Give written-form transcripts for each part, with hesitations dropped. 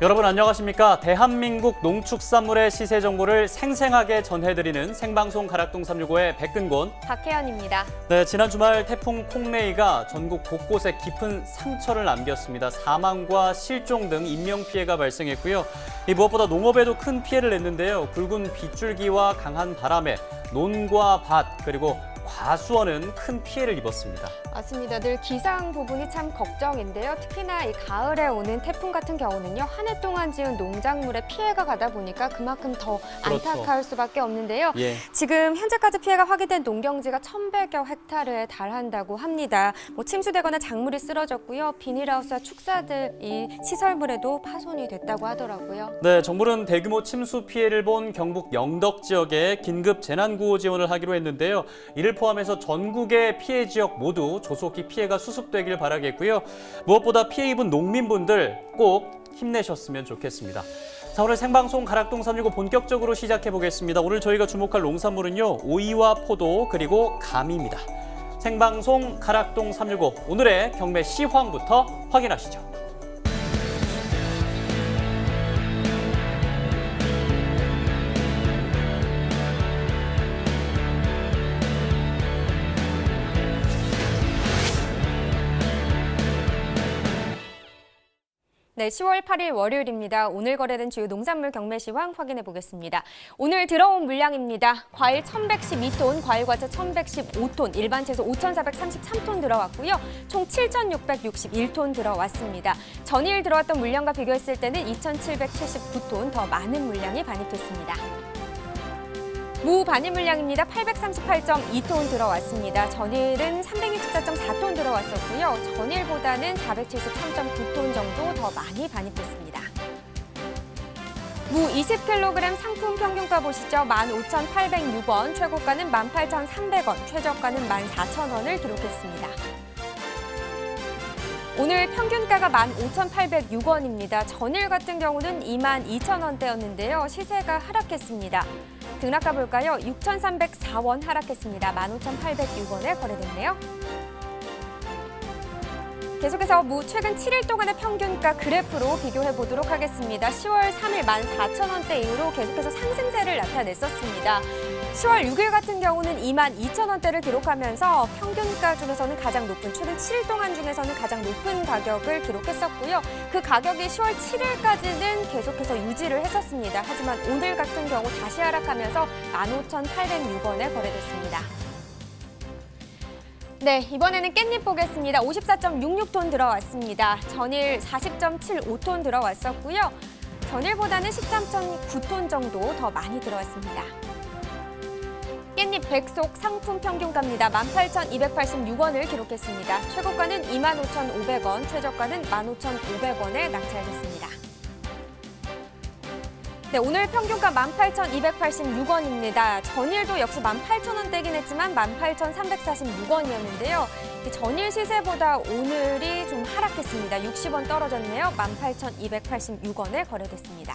여러분 안녕하십니까? 대한민국 농축산물의 시세 정보를 생생하게 전해드리는 생방송 가락동 365의 백근곤, 박혜연입니다. 네, 지난 주말 태풍 콩레이가 전국 곳곳에 깊은 상처를 남겼습니다. 사망과 실종 등 인명피해가 발생했고요. 무엇보다 농업에도 큰 피해를 냈는데요. 굵은 빗줄기와 강한 바람에 논과 밭 그리고 과수원은 큰 피해를 입었습니다. 맞습니다. 늘 기상 부분이 참 걱정인데요. 특히나 이 가을에 오는 태풍 같은 경우는요. 한 해 동안 지은 농작물에 피해가 가다 보니까 그만큼 더 그렇죠. 안타까울 수밖에 없는데요. 예. 지금 현재까지 피해가 확인된 농경지가 1,100여 헥타르에 달한다고 합니다. 침수되거나 작물이 쓰러졌고요. 비닐하우스와 축사들 이 시설물에도 파손이 됐다고 하더라고요. 네, 정부는 대규모 침수 피해를 본 경북 영덕 지역에 긴급 재난구호 지원을 하기로 했는데요. 이를 포함해서 전국의 피해 지역 모두 조속히 피해가 수습되길 바라겠고요. 무엇보다 피해 입은 농민분들 꼭 힘내셨으면 좋겠습니다. 자, 오늘 생방송 가락동 365 본격적으로 시작해 보겠습니다. 오늘 저희가 주목할 농산물은요, 오이와 포도 그리고 감입니다. 생방송 가락동 365 오늘의 경매 시황부터 확인하시죠. 네, 10월 8일 월요일입니다. 오늘 거래된 주요 농산물 경매 시황 확인해 보겠습니다. 오늘 들어온 물량입니다. 과일 1,112톤, 과일과채 1,115톤, 일반 채소 5,433톤 들어왔고요. 총 7,661톤 들어왔습니다. 전일 들어왔던 물량과 비교했을 때는 2,779톤 더 많은 물량이 반입됐습니다. 무 반입 물량입니다. 838.2톤 들어왔습니다. 전일은 364.4톤 들어왔었고요. 전일보다는 473.9톤 정도 더 많이 반입됐습니다. 무 20kg 상품 평균가 보시죠. 15,806원, 최고가는 18,300원, 최저가는 14,000원을 기록했습니다. 오늘 평균가가 15,806원입니다. 전일 같은 경우는 22,000원대였는데요. 시세가 하락했습니다. 등락가 볼까요? 6,304원 하락했습니다. 15,806원에 거래됐네요. 계속해서 무 최근 7일 동안의 평균가 그래프로 비교해 보도록 하겠습니다. 10월 3일 14,000원대 이후로 계속해서 상승세를 나타냈었습니다. 10월 6일 같은 경우는 22,000원대를 기록하면서 평균가 중에서는 가장 높은, 최근 7일 동안 중에서는 가장 높은 가격을 기록했었고요. 그 가격이 10월 7일까지는 계속해서 유지를 했었습니다. 하지만 오늘 같은 경우 다시 하락하면서 15,806원에 거래됐습니다. 네, 이번에는 깻잎 보겠습니다. 54.66톤 들어왔습니다. 전일 40.75톤 들어왔었고요. 전일보다는 13.9톤 정도 더 많이 들어왔습니다. 깻잎 백속 상품 평균가입니다. 18,286원을 기록했습니다. 최고가는 25,500원, 최저가는 15,500원에 낙찰됐습니다. 네, 오늘 평균가 18,286원입니다. 전일도 역시 18,000원대긴 했지만 18,346원이었는데요. 전일 시세보다 오늘이 좀 하락했습니다. 60원 떨어졌네요. 18,286원에 거래됐습니다.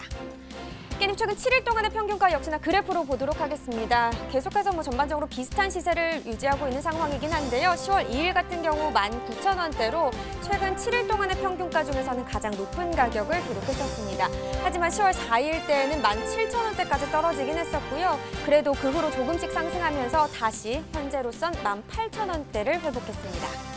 깻잎 최근 7일 동안의 평균가 역시나 그래프로 보도록 하겠습니다. 계속해서 전반적으로 비슷한 시세를 유지하고 있는 상황이긴 한데요. 10월 2일 같은 경우 19,000원대로 최근 7일 동안의 평균가 중에서는 가장 높은 가격을 기록했었습니다. 하지만 10월 4일 때에는 17,000원대까지 떨어지긴 했었고요. 그래도 그 후로 조금씩 상승하면서 다시 현재로선 18,000원대를 회복했습니다.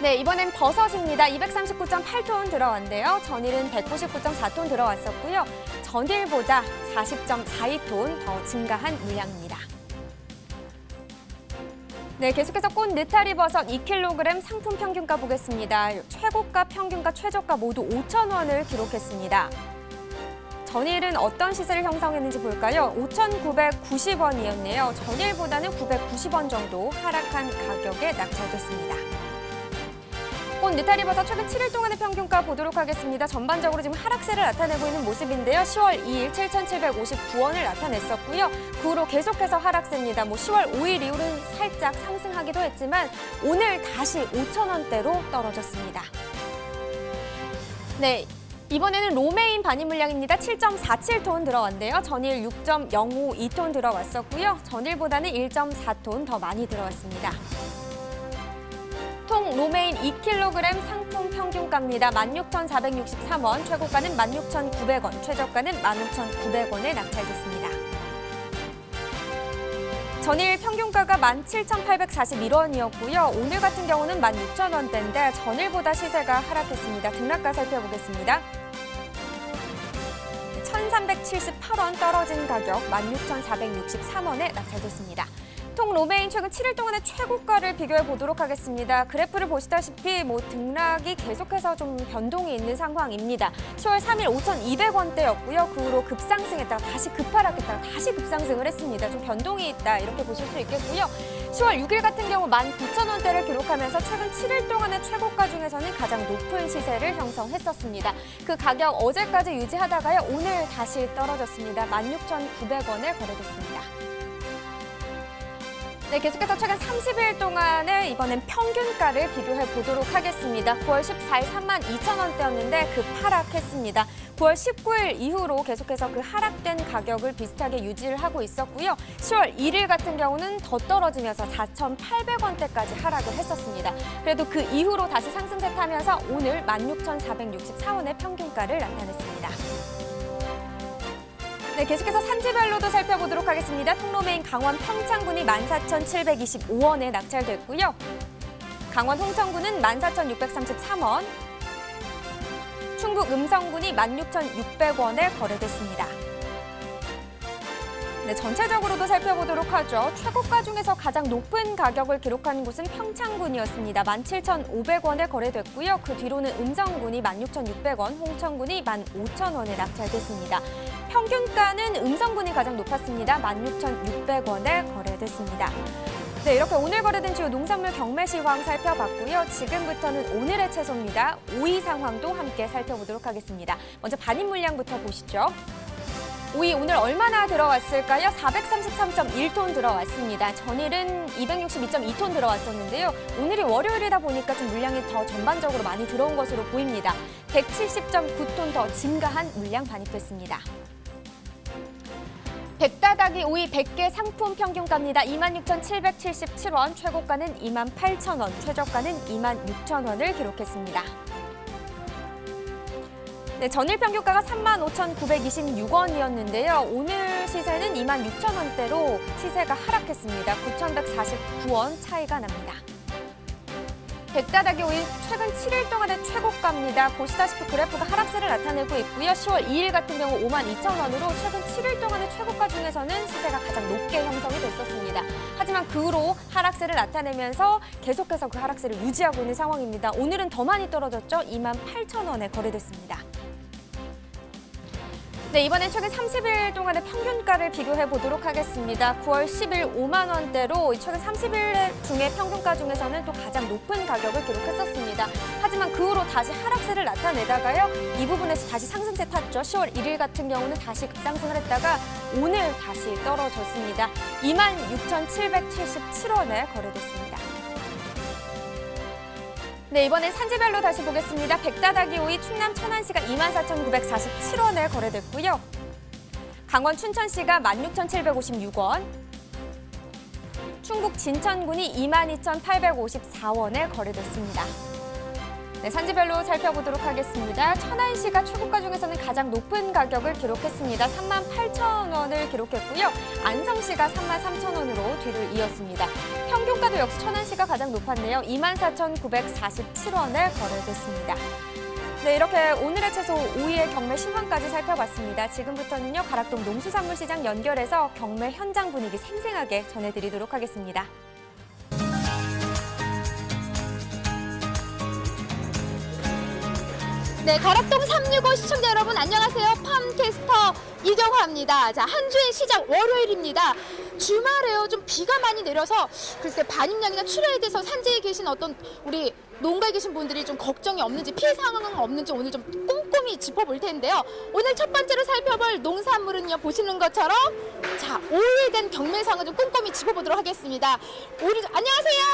네, 이번엔 버섯입니다. 239.8톤 들어왔는데요. 전일은 199.4톤 들어왔었고요. 전일보다 40.42톤 더 증가한 물량입니다. 네, 계속해서 꽃 느타리 버섯 2kg 상품 평균가 보겠습니다. 최고가, 평균가, 최저가 모두 5,000원을 기록했습니다. 전일은 어떤 시세를 형성했는지 볼까요? 5,990원이었네요. 전일보다는 990원 정도 하락한 가격에 낙찰됐습니다. 꽃 느타리 버섯 최근 7일 동안의 평균가 보도록 하겠습니다. 전반적으로 지금 하락세를 나타내고 있는 모습인데요. 10월 2일 7,759원을 나타냈었고요. 그 후로 계속해서 하락세입니다. 10월 5일 이후는 살짝 상승하기도 했지만 오늘 다시 5,000원대로 떨어졌습니다. 네, 이번에는 로메인 반입 물량입니다. 7.47톤 들어왔는데요. 전일 6.052톤 들어왔었고요. 전일보다는 1.4톤 더 많이 들어왔습니다. 통 로메인 2kg 상품 평균가입니다. 16,463원, 최고가는 16,900원, 최저가는 15,900원에 낙찰됐습니다. 전일 평균가가 17,841원이었고요. 오늘 같은 경우는 16,000원대인데 전일보다 시세가 하락했습니다. 등락가 살펴보겠습니다. 1,378원 떨어진 가격 16,463원에 낙찰됐습니다. 통 로메인 최근 7일 동안의 최고가를 비교해 보도록 하겠습니다. 그래프를 보시다시피 등락이 계속해서 좀 변동이 있는 상황입니다. 10월 3일 5,200원대였고요. 그 후로 급상승했다가 다시 급하락했다가 다시 급상승을 했습니다. 좀 변동이 있다 이렇게 보실 수 있겠고요. 10월 6일 같은 경우 19,000원대를 기록하면서 최근 7일 동안의 최고가 중에서는 가장 높은 시세를 형성했었습니다. 그 가격 어제까지 유지하다가요. 오늘 다시 떨어졌습니다. 16,900원에 거래됐습니다. 네, 계속해서 최근 30일 동안의 이번엔 평균가를 비교해 보도록 하겠습니다. 9월 14일 32,000원대였는데 급하락했습니다. 9월 19일 이후로 계속해서 그 하락된 가격을 비슷하게 유지를 하고 있었고요. 10월 1일 같은 경우는 더 떨어지면서 4,800원대까지 하락을 했었습니다. 그래도 그 이후로 다시 상승세 타면서 오늘 16,464원의 평균가를 나타냈습니다. 네, 계속해서 산지별로도 살펴보도록 하겠습니다. 통로메인 강원 평창군이 14,725원에 낙찰됐고요. 강원 홍천군은 14,633원, 충북 음성군이 16,600원에 거래됐습니다. 네, 전체적으로도 살펴보도록 하죠. 최고가 중에서 가장 높은 가격을 기록한 곳은 평창군이었습니다. 17,500원에 거래됐고요. 그 뒤로는 음성군이 16,600원, 홍천군이 15,000원에 낙찰됐습니다. 평균가는 음성군이 가장 높았습니다. 16,600원에 거래됐습니다. 네, 이렇게 오늘 거래된 주요 농산물 경매 시황 살펴봤고요. 지금부터는 오늘의 채소입니다. 오이 상황도 함께 살펴보도록 하겠습니다. 먼저 반입 물량부터 보시죠. 오이 오늘 얼마나 들어왔을까요? 433.1톤 들어왔습니다. 전일은 262.2톤 들어왔었는데요. 오늘이 월요일이다 보니까 좀 물량이 더 전반적으로 많이 들어온 것으로 보입니다. 170.9톤 더 증가한 물량 반입됐습니다. 백다다기 오이 100개 상품 평균가입니다. 26,777원, 최고가는 28,000원, 최저가는 26,000원을 기록했습니다. 네, 전일 평균가가 35,926원이었는데요. 오늘 시세는 26,000원대로 시세가 하락했습니다. 9,149원 차이가 납니다. 백다다기 오이 최근 7일 동안의 최고가입니다. 보시다시피 그래프가 하락세를 나타내고 있고요. 10월 2일 같은 경우 52,000원으로 최근 7일 동안의 최고가 중에서는 시세가 가장 높게 형성이 됐었습니다. 하지만 그 후로 하락세를 나타내면서 계속해서 그 하락세를 유지하고 있는 상황입니다. 오늘은 더 많이 떨어졌죠. 28,000원에 거래됐습니다. 네, 이번엔 최근 30일 동안의 평균가를 비교해 보도록 하겠습니다. 9월 10일 5만 원대로 최근 30일 중에 평균가 중에서는 또 가장 높은 가격을 기록했었습니다. 하지만 그 후로 다시 하락세를 나타내다가요. 이 부분에서 다시 상승세 탔죠. 10월 1일 같은 경우는 다시 급상승을 했다가 오늘 다시 떨어졌습니다. 26,777원에 거래됐습니다. 네, 이번엔 산지별로 다시 보겠습니다. 백다다기 오이 충남 천안시가 24,947원에 거래됐고요. 강원 춘천시가 16,756원, 충북 진천군이 22,854원에 거래됐습니다. 네, 산지별로 살펴보도록 하겠습니다. 천안시가 최고가 중에서는 가장 높은 가격을 기록했습니다. 38,000원을 기록했고요. 안성시가 33,000원으로 뒤를 이었습니다. 평균가도 역시 천안시가 가장 높았네요. 24,947원에 거래됐습니다. 네, 이렇게 오늘의 채소 오이의 경매 시황까지 살펴봤습니다. 지금부터는요, 가락동 농수산물시장 연결해서 경매 현장 분위기 생생하게 전해드리도록 하겠습니다. 네, 가락동 365 시청자 여러분 안녕하세요. 팜캐스터 이경화입니다. 자, 한 주의 시작 월요일입니다. 주말에요 좀 비가 많이 내려서 글쎄 반입량이나 출하에 대해서 산지에 계신 어떤 우리 농가에 계신 분들이 좀 걱정이 없는지 피해 상황은 없는지 오늘 좀 꼼꼼히 짚어볼 텐데요. 오늘 첫 번째로 살펴볼 농산물은요 보시는 것처럼 자 오이에 대한 경매 상황을 좀 꼼꼼히 짚어보도록 하겠습니다. 오이 안녕하세요.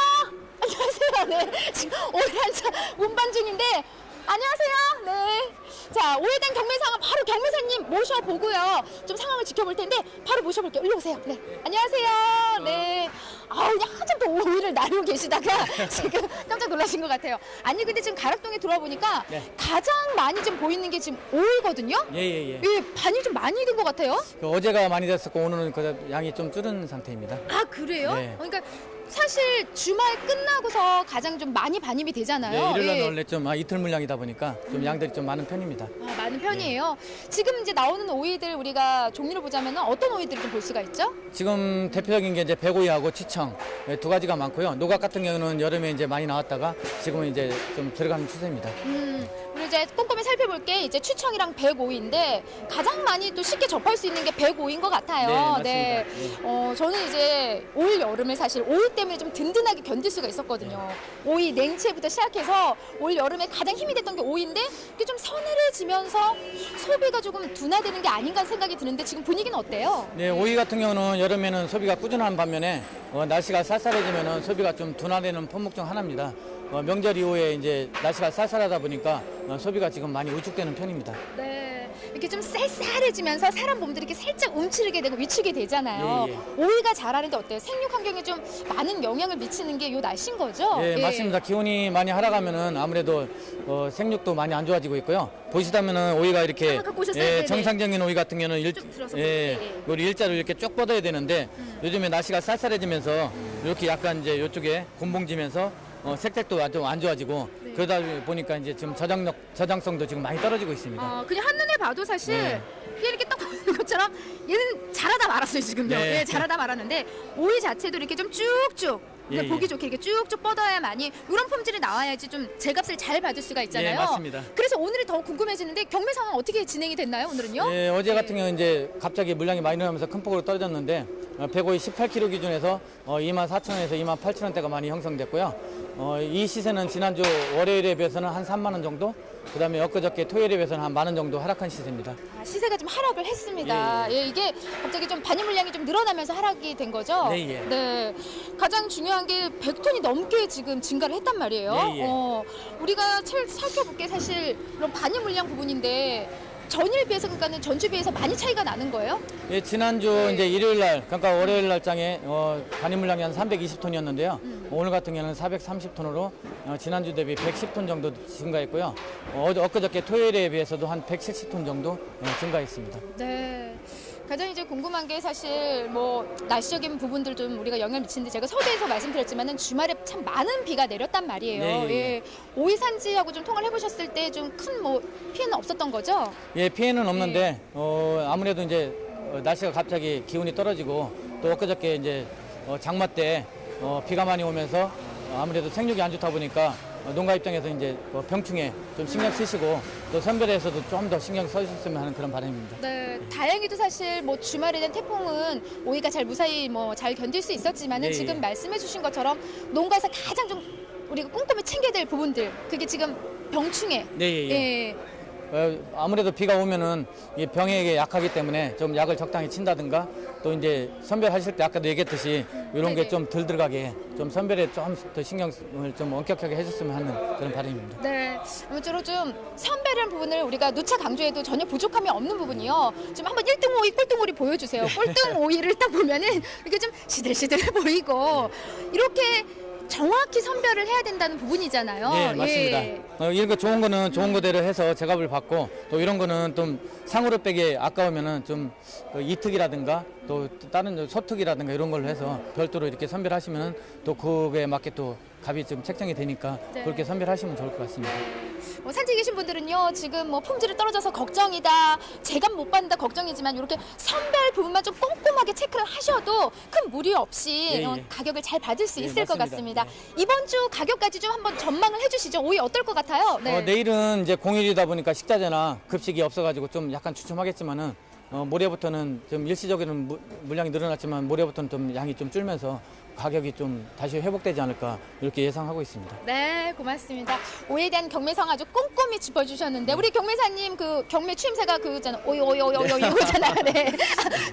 안녕하세요. 네, 지금 오이 한참 운반 중인데. 안녕하세요. 네. 자, 오이에 대한 경매 상황 바로 경매사님 모셔보고요. 좀 상황을 지켜볼 텐데 바로 모셔볼게요. 일로 오세요. 네. 안녕하세요. 네. 아우, 그냥 한참 더 오이를 나르고 계시다가 지금 깜짝 놀라신 것 같아요. 아니, 근데 지금 가락동에 들어와 보니까 네. 가장 많이 좀 보이는 게 지금 오이거든요? 예. 예, 반이 좀 많이 된 것 같아요. 어제가 많이 됐었고 오늘은 그 양이 좀 줄은 상태입니다. 아, 그래요? 네. 그러니까 사실 주말 끝나고서 가장 좀 많이 반입이 되잖아요. 네, 일요일날 예. 원래 좀 이틀 물량이다 보니까 좀 양들이 좀 많은 편입니다. 아, 많은 편이에요. 지금 이제 나오는 오이들 우리가 종류를 보자면 어떤 오이들을 좀 볼 수가 있죠? 지금 대표적인 게 이제 백오이하고 치청 두 가지가 많고요. 노각 같은 경우는 여름에 이제 많이 나왔다가 지금은 이제 좀 들어가는 추세입니다. 우리 이제 꼼꼼히 살펴볼 게 이제 추청이랑 백오이인데 가장 많이 또 쉽게 접할 수 있는 게 백오이인 것 같아요. 네, 맞습니다. 저는 이제 올 여름을 사실 오이 때문에 좀 든든하게 견딜 수가 있었거든요. 오이 냉채부터 시작해서 올 여름에 가장 힘이 됐던 게 오이인데 이게 좀 서늘해지면서 소비가 조금 둔화되는 게 아닌가 생각이 드는데 지금 분위기는 어때요? 네, 오이 같은 경우는 여름에는 소비가 꾸준한 반면에 날씨가 쌀쌀해지면은 소비가 좀 둔화되는 품목 중 하나입니다. 명절 이후에 이제 날씨가 쌀쌀하다 보니까 소비가 지금 많이 우측되는 편입니다. 네, 이렇게 좀 쌀쌀해지면서 사람 몸들이 이렇게 살짝 움츠리게 되고 위축이 되잖아요. 예. 오이가 자라는데 어때요? 생육 환경에 좀 많은 영향을 미치는 게 요 날씨인 거죠? 예, 맞습니다. 기온이 많이 하락하면은 아무래도 생육도 많이 안 좋아지고 있고요. 보시다면은 오이가 이렇게 갖고 오셨어요? 네네. 정상적인 오이 같은 경우는 쭉 들어서 예, 보세요. 예. 우리 일자로 이렇게 쭉 뻗어야 되는데 요즘에 날씨가 쌀쌀해지면서 이렇게 약간 이제 이쪽에 곤봉지면서 색색도 좀 안 좋아지고 네. 그러다 보니까 이제 지금 저장성도 지금 많이 떨어지고 있습니다. 그냥 한눈에 봐도 사실 네. 이렇게 딱 보이는 것처럼 얘는 자라다 말았어요 지금요. 네. 예, 자라다 말았는데 오이 자체도 이렇게 좀 쭉쭉 그냥 예, 보기 예. 좋게 이렇게 쭉쭉 뻗어야만이 이런 품질이 나와야지 좀 제값을 잘 받을 수가 있잖아요. 예, 맞습니다. 그래서 오늘이 더 궁금해지는데 경매 상황 어떻게 진행이 됐나요 오늘은요? 예, 어제 같은 경우 이제 갑자기 물량이 많이 늘어나면서 큰 폭으로 떨어졌는데 105이 18kg 기준에서 24,000원에서 28,000원대가 많이 형성됐고요. 이 시세는 지난주 월요일에 비해서는 한 3만 원 정도, 그다음에 엊그저께 토요일에 비해서는 한 만 원 정도 하락한 시세입니다. 시세가 좀 하락을 했습니다. 예, 이게 갑자기 좀 반입 물량이 좀 늘어나면서 하락이 된 거죠? 네, 예. 네. 가장 중요한 게 100톤이 넘게 지금 증가를 했단 말이에요. 예, 예. 우리가 살펴볼 게 사실 이런 반입 물량 부분인데 전일 비해서 그러니까는 전주 비해서 많이 차이가 나는 거예요? 예, 지난주 네. 이제 일요일 날, 그러니까 월요일 날장에 반입 물량이 한 320톤이었는데요. 오늘 같은 경우는 430톤으로 지난주 대비 110톤 정도 증가했고요. 엊그저께 토요일에 비해서도 한 170톤 정도 증가했습니다. 네. 가장 이제 궁금한 게 사실 뭐 날씨적인 부분들 좀 우리가 영향을 미치는데 제가 서두에서 말씀드렸지만은 주말에 참 많은 비가 내렸단 말이에요. 네, 예. 예. 오이 산지하고 좀 통화를 해보셨을 때 좀 큰 뭐 피해는 없었던 거죠? 예, 피해는 없는데 아무래도 이제 날씨가 갑자기 기온이 떨어지고 또 엊그저께 이제 장마 때 비가 많이 오면서 아무래도 생육이 안 좋다 보니까 농가 입장에서 이제 병충해 좀 신경 쓰시고 또 선별에서도 좀 더 신경 써주셨으면 하는 그런 바람입니다. 네, 다행히도 사실 뭐 주말에 된 태풍은 오이가 잘 무사히 뭐 잘 견딜 수 있었지만은 예, 지금 예. 말씀해주신 것처럼 농가에서 가장 좀 우리가 꼼꼼히 챙겨야 될 부분들 그게 지금 병충해. 네, 예. 예. 아무래도 비가 오면은 이 병에게 약하기 때문에 좀 약을 적당히 친다든가 또 이제 선별하실 때 아까도 얘기했듯이 이런 네네. 게 좀 덜 들어가게 좀 선별에 좀 더 신경을 좀 엄격하게 해줬으면 하는 그런 바람입니다. 네, 아무쪼록 좀 선별한 부분을 우리가 누차 강조해도 전혀 부족함이 없는 부분이요. 지금 한번 1등 오이, 꼴등 오이 보여주세요. 꼴등 오이를 딱 보면은 이게 좀 시들시들해 보이고 이렇게 정확히 선별을 해야 된다는 부분이잖아요. 네, 맞습니다. 예. 이런 거 좋은 거는 좋은 거대로 해서 제값을 받고 또 이런 거는 좀 상으로 빼기 아까우면은 좀 이특이라든가 또 다른 소특이라든가 이런 걸로 해서 별도로 이렇게 선별하시면은 또 그에 맞게 또 값이 좀 책정이 되니까 네. 그렇게 선별하시면 좋을 것 같습니다. 산지에 계신 분들은요 지금 뭐 품질이 떨어져서 걱정이다 제값 못 받는다 걱정이지만 이렇게 선별 부분만 좀 꼼꼼하게 체크를 하셔도 큰 무리 없이 예, 예. 가격을 잘 받을 수 예, 있을 것 맞습니다. 같습니다. 이번 주 가격까지 좀 한번 전망을 해주시죠. 오이 어떨 것 같아요? 네. 내일은 이제 공휴일이다 보니까 식자재나 급식이 없어가지고 좀 약간 주춤하겠지만은 모레부터는 좀 일시적인 물량이 늘어났지만 모레부터는 좀 양이 좀 줄면서 가격이 좀 다시 회복되지 않을까 이렇게 예상하고 있습니다. 네, 고맙습니다. 오이에 대한 경매상 아주 꼼꼼히 짚어주셨는데 우리 경매사님 그 경매 추임새가 그잖아 오이 이거잖아요. 네.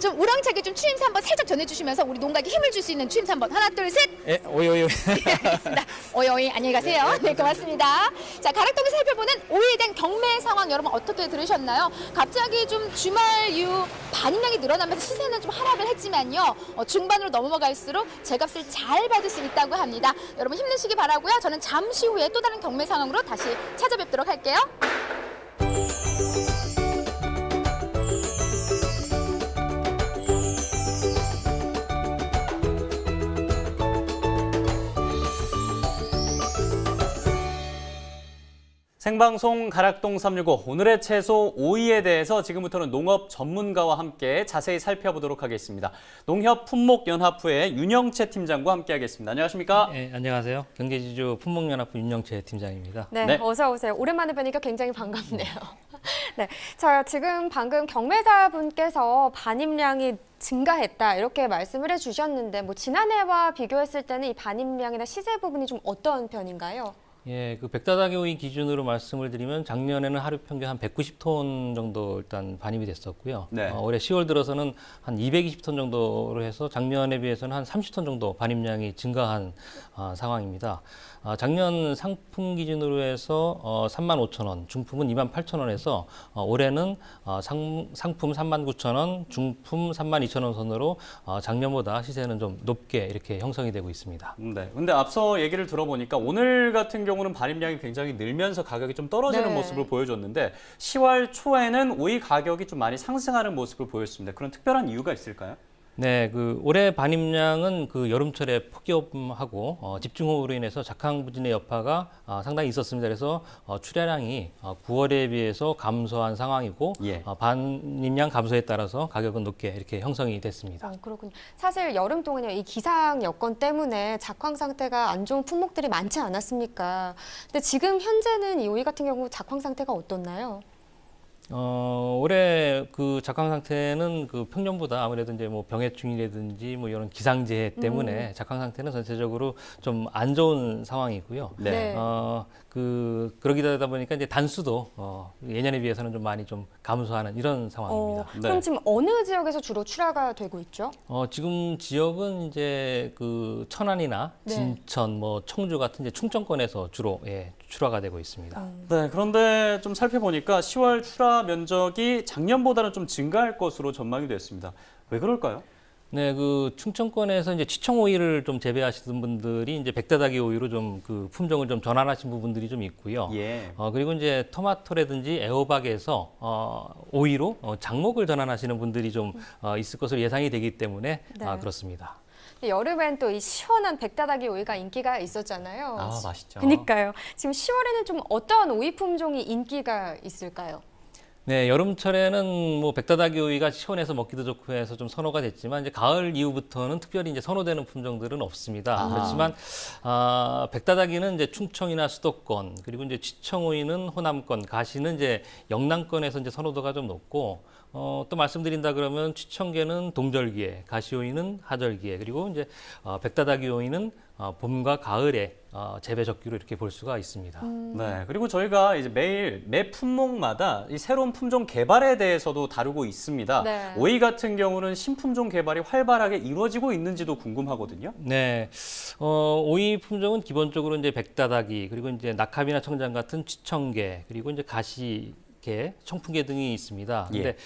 좀 우렁차게 좀 추임새 한번 살짝 전해주시면서 우리 농가에게 힘을 줄 수 있는 추임새 한번 하나 둘 셋. 예, 오이. 알겠습니다. 오이 안녕히 가세요. 네, 고맙습니다. 자, 가락동에 살펴보는 오이에 대한 경매 상황 여러분 어떻게 들으셨나요? 갑자기 좀 주말 이후 모두 반입량이 늘어나면서 시세는 좀 하락을 했지만요. 중반으로 넘어갈수록 제값을 잘 받을 수 있다고 합니다. 여러분 힘내시기 바라고요. 저는 잠시 후에 또 다른 경매 상황으로 다시 찾아뵙도록 할게요. 생방송 가락동 365 오늘의 채소 오이에 대해서 지금부터는 농업 전문가와 함께 자세히 살펴보도록 하겠습니다. 농협 품목연합부의 윤영채 팀장과 함께하겠습니다. 안녕하십니까? 네, 안녕하세요. 경제지주 품목연합부 윤영채 팀장입니다. 네, 어서 오세요. 오랜만에 뵈니까 굉장히 반갑네요. 네, 자 지금 방금 경매사분께서 반입량이 증가했다 이렇게 말씀을 해주셨는데 뭐 지난해와 비교했을 때는 이 반입량이나 시세 부분이 좀 어떤 편인가요? 예, 그 백다다기 오이 기준으로 말씀을 드리면 작년에는 하루 평균 한 190톤 정도 일단 반입이 됐었고요. 네. 올해 10월 들어서는 한 220톤 정도로 해서 작년에 비해서는 한 30톤 정도 반입량이 증가한 상황입니다. 작년 상품 기준으로 해서 35,000원, 중품은 28,000원에서 올해는 상품 39,000원, 중품 32,000원 선으로 작년보다 시세는 좀 높게 이렇게 형성이 되고 있습니다. 네. 근데 앞서 얘기를 들어보니까 오늘 같은 경우는 반입량이 굉장히 늘면서 가격이 좀 떨어지는 네. 모습을 보여줬는데 10월 초에는 오이 가격이 좀 많이 상승하는 모습을 보였습니다. 그런 특별한 이유가 있을까요? 네, 그 올해 반입량은 그 여름철에 폭염하고 집중호우로 인해서 작황부진의 여파가 상당히 있었습니다. 그래서 출하량이 9월에 비해서 감소한 상황이고 예. 반입량 감소에 따라서 가격은 높게 이렇게 형성이 됐습니다. 그렇군요. 사실 여름 동안에 이 기상 여건 때문에 작황 상태가 안 좋은 품목들이 많지 않았습니까? 근데 지금 현재는 이 오이 같은 경우 작황 상태가 어떻나요? 올해 그 작황 상태는 그 평년보다 아무래도 이제 뭐 병해충이라든지 뭐 이런 기상재해 때문에 작황 상태는 전체적으로 좀 안 좋은 상황이고요. 네. 그러기다 보니까 이제 단수도 예년에 비해서는 좀 많이 좀 감소하는 이런 상황입니다. 그럼 네. 지금 어느 지역에서 주로 출하가 되고 있죠? 지금 지역은 이제 그 천안이나 네. 진천, 뭐 청주 같은 이제 충청권에서 주로 출하가 되고 있습니다. 네, 그런데 좀 살펴보니까 10월 출하 면적이 작년보다는 좀 증가할 것으로 전망이 됐습니다. 왜 그럴까요? 네, 그 충청권에서 이제 치청 오이를 좀 재배하시는 분들이 이제 백다다기 오이로 좀 그 품종을 좀 전환하신 부분들이 좀 있고요. 예. 그리고 이제 토마토라든지 애호박에서 오이로 장목을 전환하시는 분들이 좀 있을 것으로 예상이 되기 때문에 네. 그렇습니다. 여름엔 또 이 시원한 백다다기 오이가 인기가 있었잖아요. 아, 맛있죠. 그러니까요. 지금 10월에는 좀 어떤 오이 품종이 인기가 있을까요? 네, 여름철에는 뭐 백다다기 오이가 시원해서 먹기도 좋고 해서 좀 선호가 됐지만 이제 가을 이후부터는 특별히 이제 선호되는 품종들은 없습니다. 그렇지만 백다다기는 이제 충청이나 수도권, 그리고 이제 치청 오이는 호남권, 가시는 이제 영남권에서 이제 선호도가 좀 높고 또 말씀드린다 그러면 치청계는 동절기에, 가시 오이는 하절기에, 그리고 이제 백다다기 오이는 봄과 가을에 재배 적기로 이렇게 볼 수가 있습니다. 네, 그리고 저희가 이제 매일 매 품목마다 이 새로운 품종 개발에 대해서도 다루고 있습니다. 네. 오이 같은 경우는 신품종 개발이 활발하게 이루어지고 있는지도 궁금하거든요. 네, 오이 품종은 기본적으로 이제 백다다기, 그리고 이제 낙합이나 청장 같은 치청계, 그리고 이제 가시계, 청풍계 등이 있습니다. 근데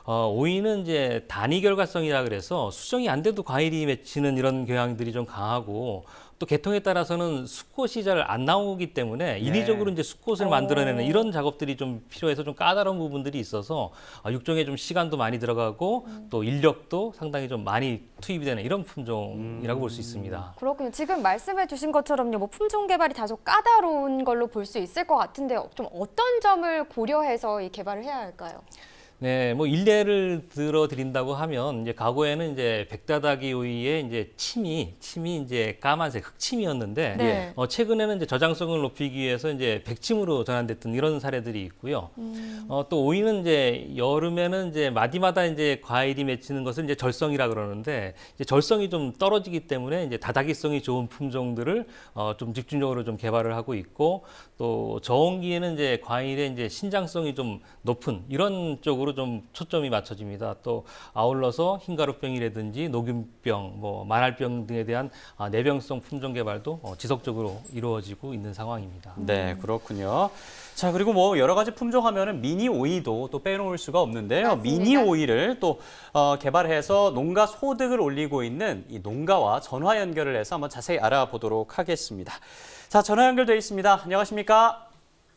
오이는 이제 단위 결과성이라 그래서 수정이 안 돼도 과일이 맺히는 이런 경향들이 좀 강하고 또 계통에 따라서는 수꽃이 잘 안 나오기 때문에 인위적으로 이제 수꽃을 만들어내는 이런 작업들이 좀 필요해서 좀 까다로운 부분들이 있어서 육종에 좀 시간도 많이 들어가고 또 인력도 상당히 좀 많이 투입이 되는 이런 품종이라고 볼 수 있습니다. 그렇군요. 지금 말씀해 주신 것처럼요. 뭐 품종 개발이 다소 까다로운 걸로 볼 수 있을 것 같은데 좀 어떤 점을 고려해서 이 개발을 해야 할까요? 네, 뭐 일례를 들어 드린다고 하면 이제 과거에는 이제 백다다기 오이의 이제 침이 이제 까만색 흑침이었는데 네. 최근에는 이제 저장성을 높이기 위해서 이제 백침으로 전환됐던 이런 사례들이 있고요. 또 오이는 이제 여름에는 이제 마디마다 이제 과일이 맺히는 것을 이제 절성이라 그러는데 이제 절성이 좀 떨어지기 때문에 이제 다다기성이 좋은 품종들을 좀 집중적으로 좀 개발을 하고 있고 또 저온기에는 이제 과일의 이제 신장성이 좀 높은 이런 쪽으로 쪽으로 좀 초점이 맞춰집니다. 또 아울러서 흰가루병이라든지 녹균병, 뭐 만알병 등에 대한 내병성 품종 개발도 지속적으로 이루어지고 있는 상황입니다. 네, 그렇군요. 자, 그리고 뭐 여러 가지 품종 하면은 미니 오이도 또 빼놓을 수가 없는데요. 맞습니다. 미니 오이를 또 개발해서 농가 소득을 올리고 있는 이 농가와 전화 연결을 해서 한번 자세히 알아보도록 하겠습니다. 자, 전화 연결돼 있습니다. 안녕하십니까?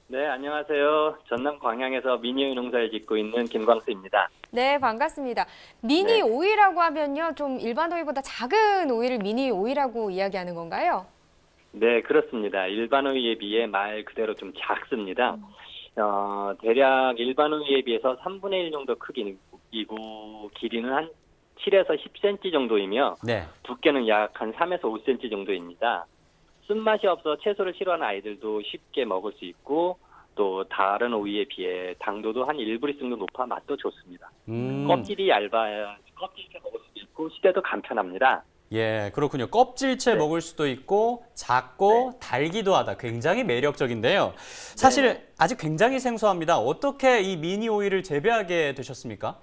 네, 안녕하세요. 전남 광양에서 미니오이 농사를 짓고 있는 김광수입니다. 네, 반갑습니다. 미니 네. 오이라고 하면요, 좀 일반 오이보다 작은 오이를 미니 오이라고 이야기하는 건가요? 네, 그렇습니다. 일반 오이에 비해 말 그대로 좀 작습니다. 대략 일반 오이에 비해서 3분의 1 정도 크기이고 길이는 한 7에서 10cm 정도이며 네. 두께는 약 한 3에서 5cm 정도입니다. 쓴맛이 없어 채소를 싫어하는 아이들도 쉽게 먹을 수 있고 또 다른 오이에 비해 당도도 한 1브리스 정도 높아 맛도 좋습니다. 껍질이 얇아야 껍질째 먹을 수도 있고 시대도 간편합니다. 예, 그렇군요. 껍질째 네. 먹을 수도 있고 작고 달기도 하다. 굉장히 매력적인데요. 사실 아직 굉장히 생소합니다. 어떻게 이 미니 오이를 재배하게 되셨습니까?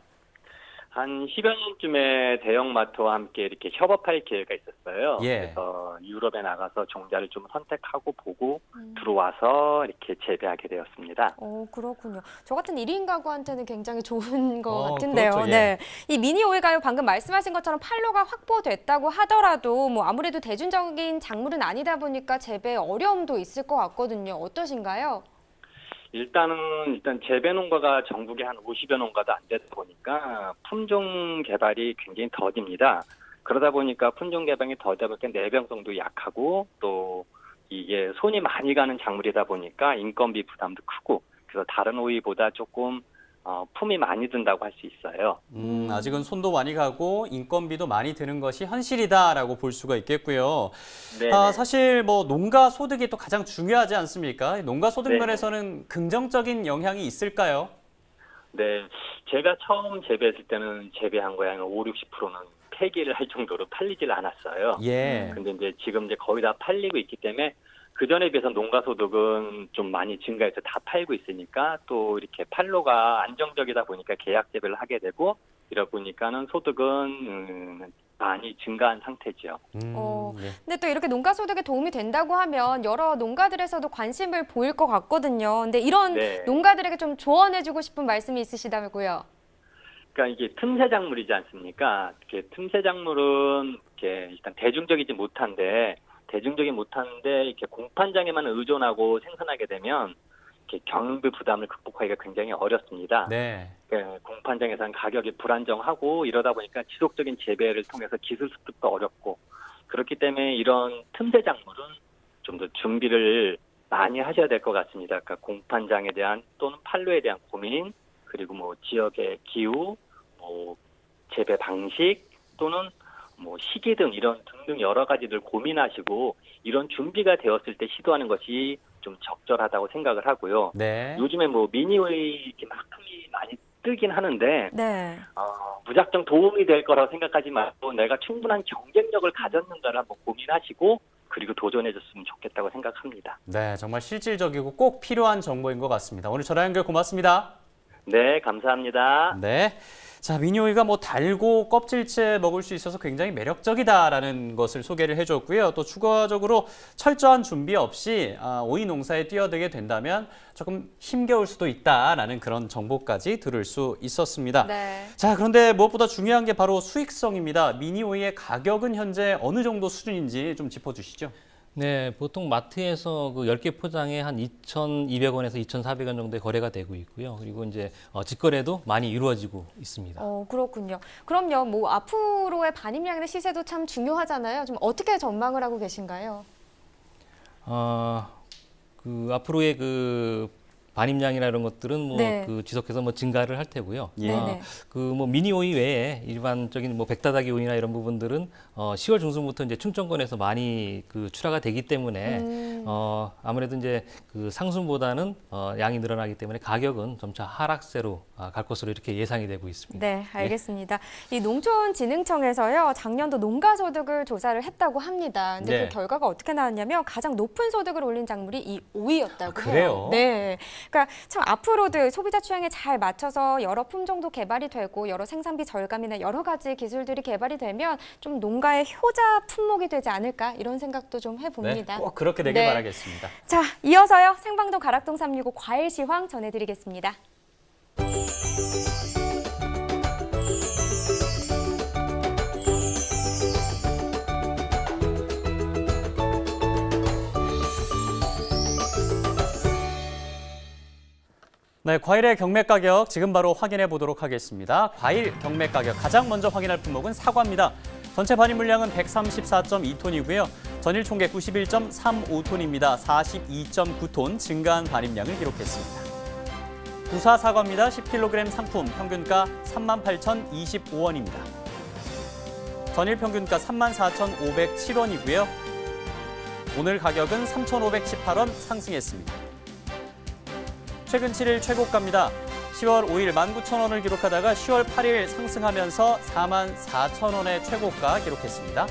한 10여 년쯤에 대형마트와 함께 이렇게 협업할 기회가 있었어요. 예. 그래서 유럽에 나가서 종자를 좀 선택하고 보고 들어와서 이렇게 재배하게 되었습니다. 그렇군요. 저 같은 1인 가구한테는 굉장히 좋은 것 같은데요. 그렇죠, 예. 네. 이 미니 오이가요, 방금 말씀하신 것처럼 판로가 확보됐다고 하더라도 뭐 아무래도 대중적인 작물은 아니다 보니까 재배에 어려움도 있을 것 같거든요. 어떠신가요? 일단 재배 농가가 전국에 한 50여 농가도 안 되다 보니까 품종 개발이 굉장히 더딥니다. 그러다 보니까 품종 개발이 더디다 보니까 내병성도 약하고 또 이게 손이 많이 가는 작물이다 보니까 인건비 부담도 크고 그래서 다른 오이보다 조금 품이 많이 든다고 할 수 있어요. 아직은 손도 많이 가고 인건비도 많이 드는 것이 현실이다라고 볼 수가 있겠고요. 네. 사실 뭐 농가 소득이 또 가장 중요하지 않습니까? 농가 소득 네. 면에서는 긍정적인 영향이 있을까요? 네, 제가 처음 재배했을 때는 재배한 거에 한 5, 60%는 폐기를 할 정도로 팔리질 않았어요. 예. 근데 이제 지금 거의 다 팔리고 있기 때문에 그 전에 비해서 농가 소득은 좀 많이 증가해서 다 팔고 있으니까 또 이렇게 판로가 안정적이다 보니까 계약 재배를 하게 되고 이러다 보니까는 소득은 많이 증가한 상태죠. 네. 근데 또 이렇게 농가 소득에 도움이 된다고 하면 여러 농가들에서도 관심을 보일 것 같거든요. 근데 이런 네. 농가들에게 좀 조언해주고 싶은 말씀이 있으시다고요? 그러니까 이게 틈새 작물이지 않습니까? 이렇게 틈새 작물은 이렇게 일단 대중적이지 못한데 이렇게 공판장에만 의존하고 생산하게 되면 이렇게 경비 부담을 극복하기가 굉장히 어렵습니다. 네. 공판장에서는 가격이 불안정하고 이러다 보니까 지속적인 재배를 통해서 기술 습득도 어렵고 그렇기 때문에 이런 틈새 작물은 좀 더 준비를 많이 하셔야 될 것 같습니다. 그러니까 공판장에 대한 또는 판로에 대한 고민 그리고 뭐 지역의 기후, 뭐 재배 방식 또는 뭐 시기 등 이런 등등 여러 가지들 고민하시고 이런 준비가 되었을 때 시도하는 것이 좀 적절하다고 생각을 하고요. 네. 요즘에 뭐 미니오이 이렇게 막 품이 많이 뜨긴 하는데 네. 무작정 도움이 될 거라고 생각하지 말고 내가 충분한 경쟁력을 가졌는가를 한번 고민하시고 그리고 도전해줬으면 좋겠다고 생각합니다. 네, 정말 실질적이고 꼭 필요한 정보인 것 같습니다. 오늘 전화 연결 고맙습니다. 네, 감사합니다. 네. 자, 미니오이가 뭐 달고 껍질째 먹을 수 있어서 굉장히 매력적이다라는 것을 소개를 해줬고요. 또 추가적으로 철저한 준비 없이 오이 농사에 뛰어들게 된다면 조금 힘겨울 수도 있다라는 그런 정보까지 들을 수 있었습니다. 네. 자, 그런데 무엇보다 중요한 게 바로 수익성입니다. 미니오이의 가격은 현재 어느 정도 수준인지 좀 짚어주시죠. 네, 보통 마트에서 그 10개 포장에 한 2,200원에서 2,400원 정도의 거래가 되고 있고요. 그리고 이제 직거래도 많이 이루어지고 있습니다. 그렇군요. 그럼요, 뭐 앞으로의 반입량이나 시세도 참 중요하잖아요. 좀 어떻게 전망을 하고 계신가요? 그 앞으로의 그 반입량이나 이런 것들은 뭐 네. 그 지속해서 뭐 증가를 할 테고요. 예. 네네. 그 뭐 미니 오이 외에 일반적인 뭐 백다다기 오이나 이런 부분들은 10월 중순부터 이제 충청권에서 많이 그 출하가 되기 때문에 아무래도 이제 그 상순보다는 양이 늘어나기 때문에 가격은 점차 하락세로 갈 것으로 이렇게 예상이 되고 있습니다. 네, 알겠습니다. 이 농촌진흥청에서요, 작년도 농가 소득을 조사를 했다고 합니다. 근데 네. 그 결과가 어떻게 나왔냐면 가장 높은 소득을 올린 작물이 이 오이였다고 해요. 그래요? 네. 그러니까 참 앞으로도 소비자 취향에 잘 맞춰서 여러 품종도 개발이 되고 여러 생산비 절감이나 여러 가지 기술들이 개발이 되면 좀 농가의 효자 품목이 되지 않을까 이런 생각도 좀 해봅니다. 네, 꼭 그렇게 되길 네. 바라겠습니다. 자, 이어서요. 생방송 가락동 365 과일 시황 전해드리겠습니다. 네, 과일의 경매 가격 지금 바로 확인해 보도록 하겠습니다. 과일 경매 가격 가장 먼저 확인할 품목은 사과입니다. 전체 반입 물량은 134.2톤이고요. 전일 총계 91.35톤입니다. 42.9톤 증가한 반입량을 기록했습니다. 부사 사과입니다. 10kg 상품 평균가 38,025원입니다. 전일 평균가 34,507원이고요. 오늘 가격은 3,518원 상승했습니다. 최근 7일 최고가입니다. 10월 5일 19,000원을 기록하다가 10월 8일 상승하면서 44,000원의 최고가 기록했습니다.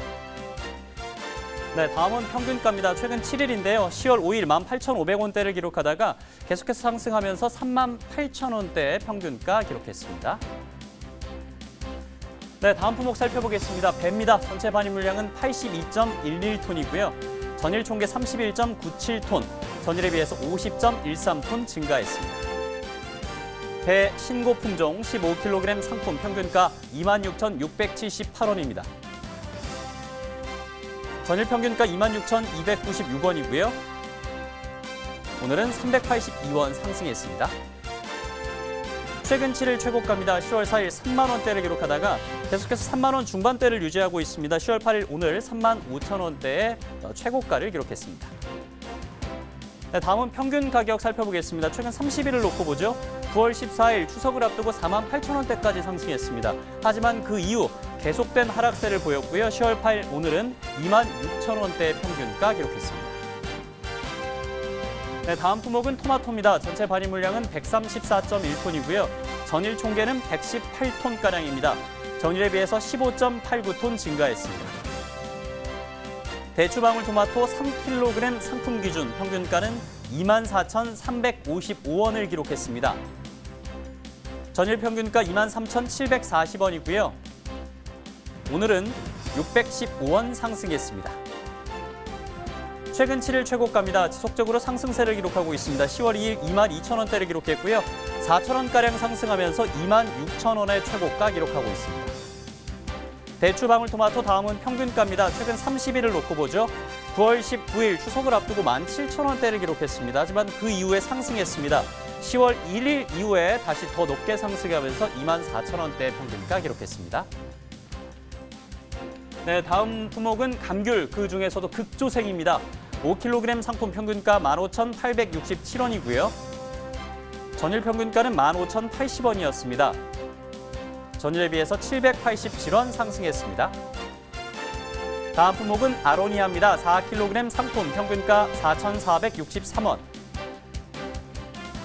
네, 다음은 평균가입니다. 최근 7일인데요. 10월 5일 18,500원대를 기록하다가 계속해서 상승하면서 38,000원대의 평균가 기록했습니다. 네, 다음 품목 살펴보겠습니다. 배입니다. 전체 반입 물량은 82.11톤이고요. 전일 총계 31.97톤, 전일에 비해서 50.13톤 증가했습니다. 배 신고 품종 15kg 상품 평균가 26,678원입니다. 전일 평균가 26,296원이고요. 오늘은 382원 상승했습니다. 최근 7일 최고가입니다. 10월 4일 3만 원대를 기록하다가 계속해서 3만 원 중반대를 유지하고 있습니다. 10월 8일 오늘 3만 5천 원대의 최고가를 기록했습니다. 네, 다음은 평균 가격 살펴보겠습니다. 최근 30일을 놓고 보죠. 9월 14일 추석을 앞두고 4만 8천 원대까지 상승했습니다. 하지만 그 이후 계속된 하락세를 보였고요. 10월 8일 오늘은 2만 6천 원대의 평균가 기록했습니다. 네, 다음 품목은 토마토입니다. 전체 반입 물량은 134.1톤이고요. 전일 총계는 118톤가량입니다. 전일에 비해서 15.89톤 증가했습니다. 대추방울 토마토 3kg 상품 기준 평균가는 24,355원을 기록했습니다. 전일 평균가 23,740원이고요. 오늘은 615원 상승했습니다. 최근 7일 최고가입니다. 지속적으로 상승세를 기록하고 있습니다. 10월 2일 22,000원대를 기록했고요. 4,000원가량 상승하면서 26,000원의 최고가 기록하고 있습니다. 대추 방울토마토 다음은 평균가입니다. 최근 30일을 놓고 보죠. 9월 19일 추석을 앞두고 17,000원대를 기록했습니다. 하지만 그 이후에 상승했습니다. 10월 1일 이후에 다시 더 높게 상승하면서 24,000원대 평균가 기록했습니다. 네, 다음 품목은 감귤, 그 중에서도 극조생입니다. 5kg 상품 평균가 15,867원이고요. 전일 평균가는 15,080원이었습니다. 전일에 비해서 787원 상승했습니다. 다음 품목은 아로니아입니다. 4kg 상품 평균가 4,463원.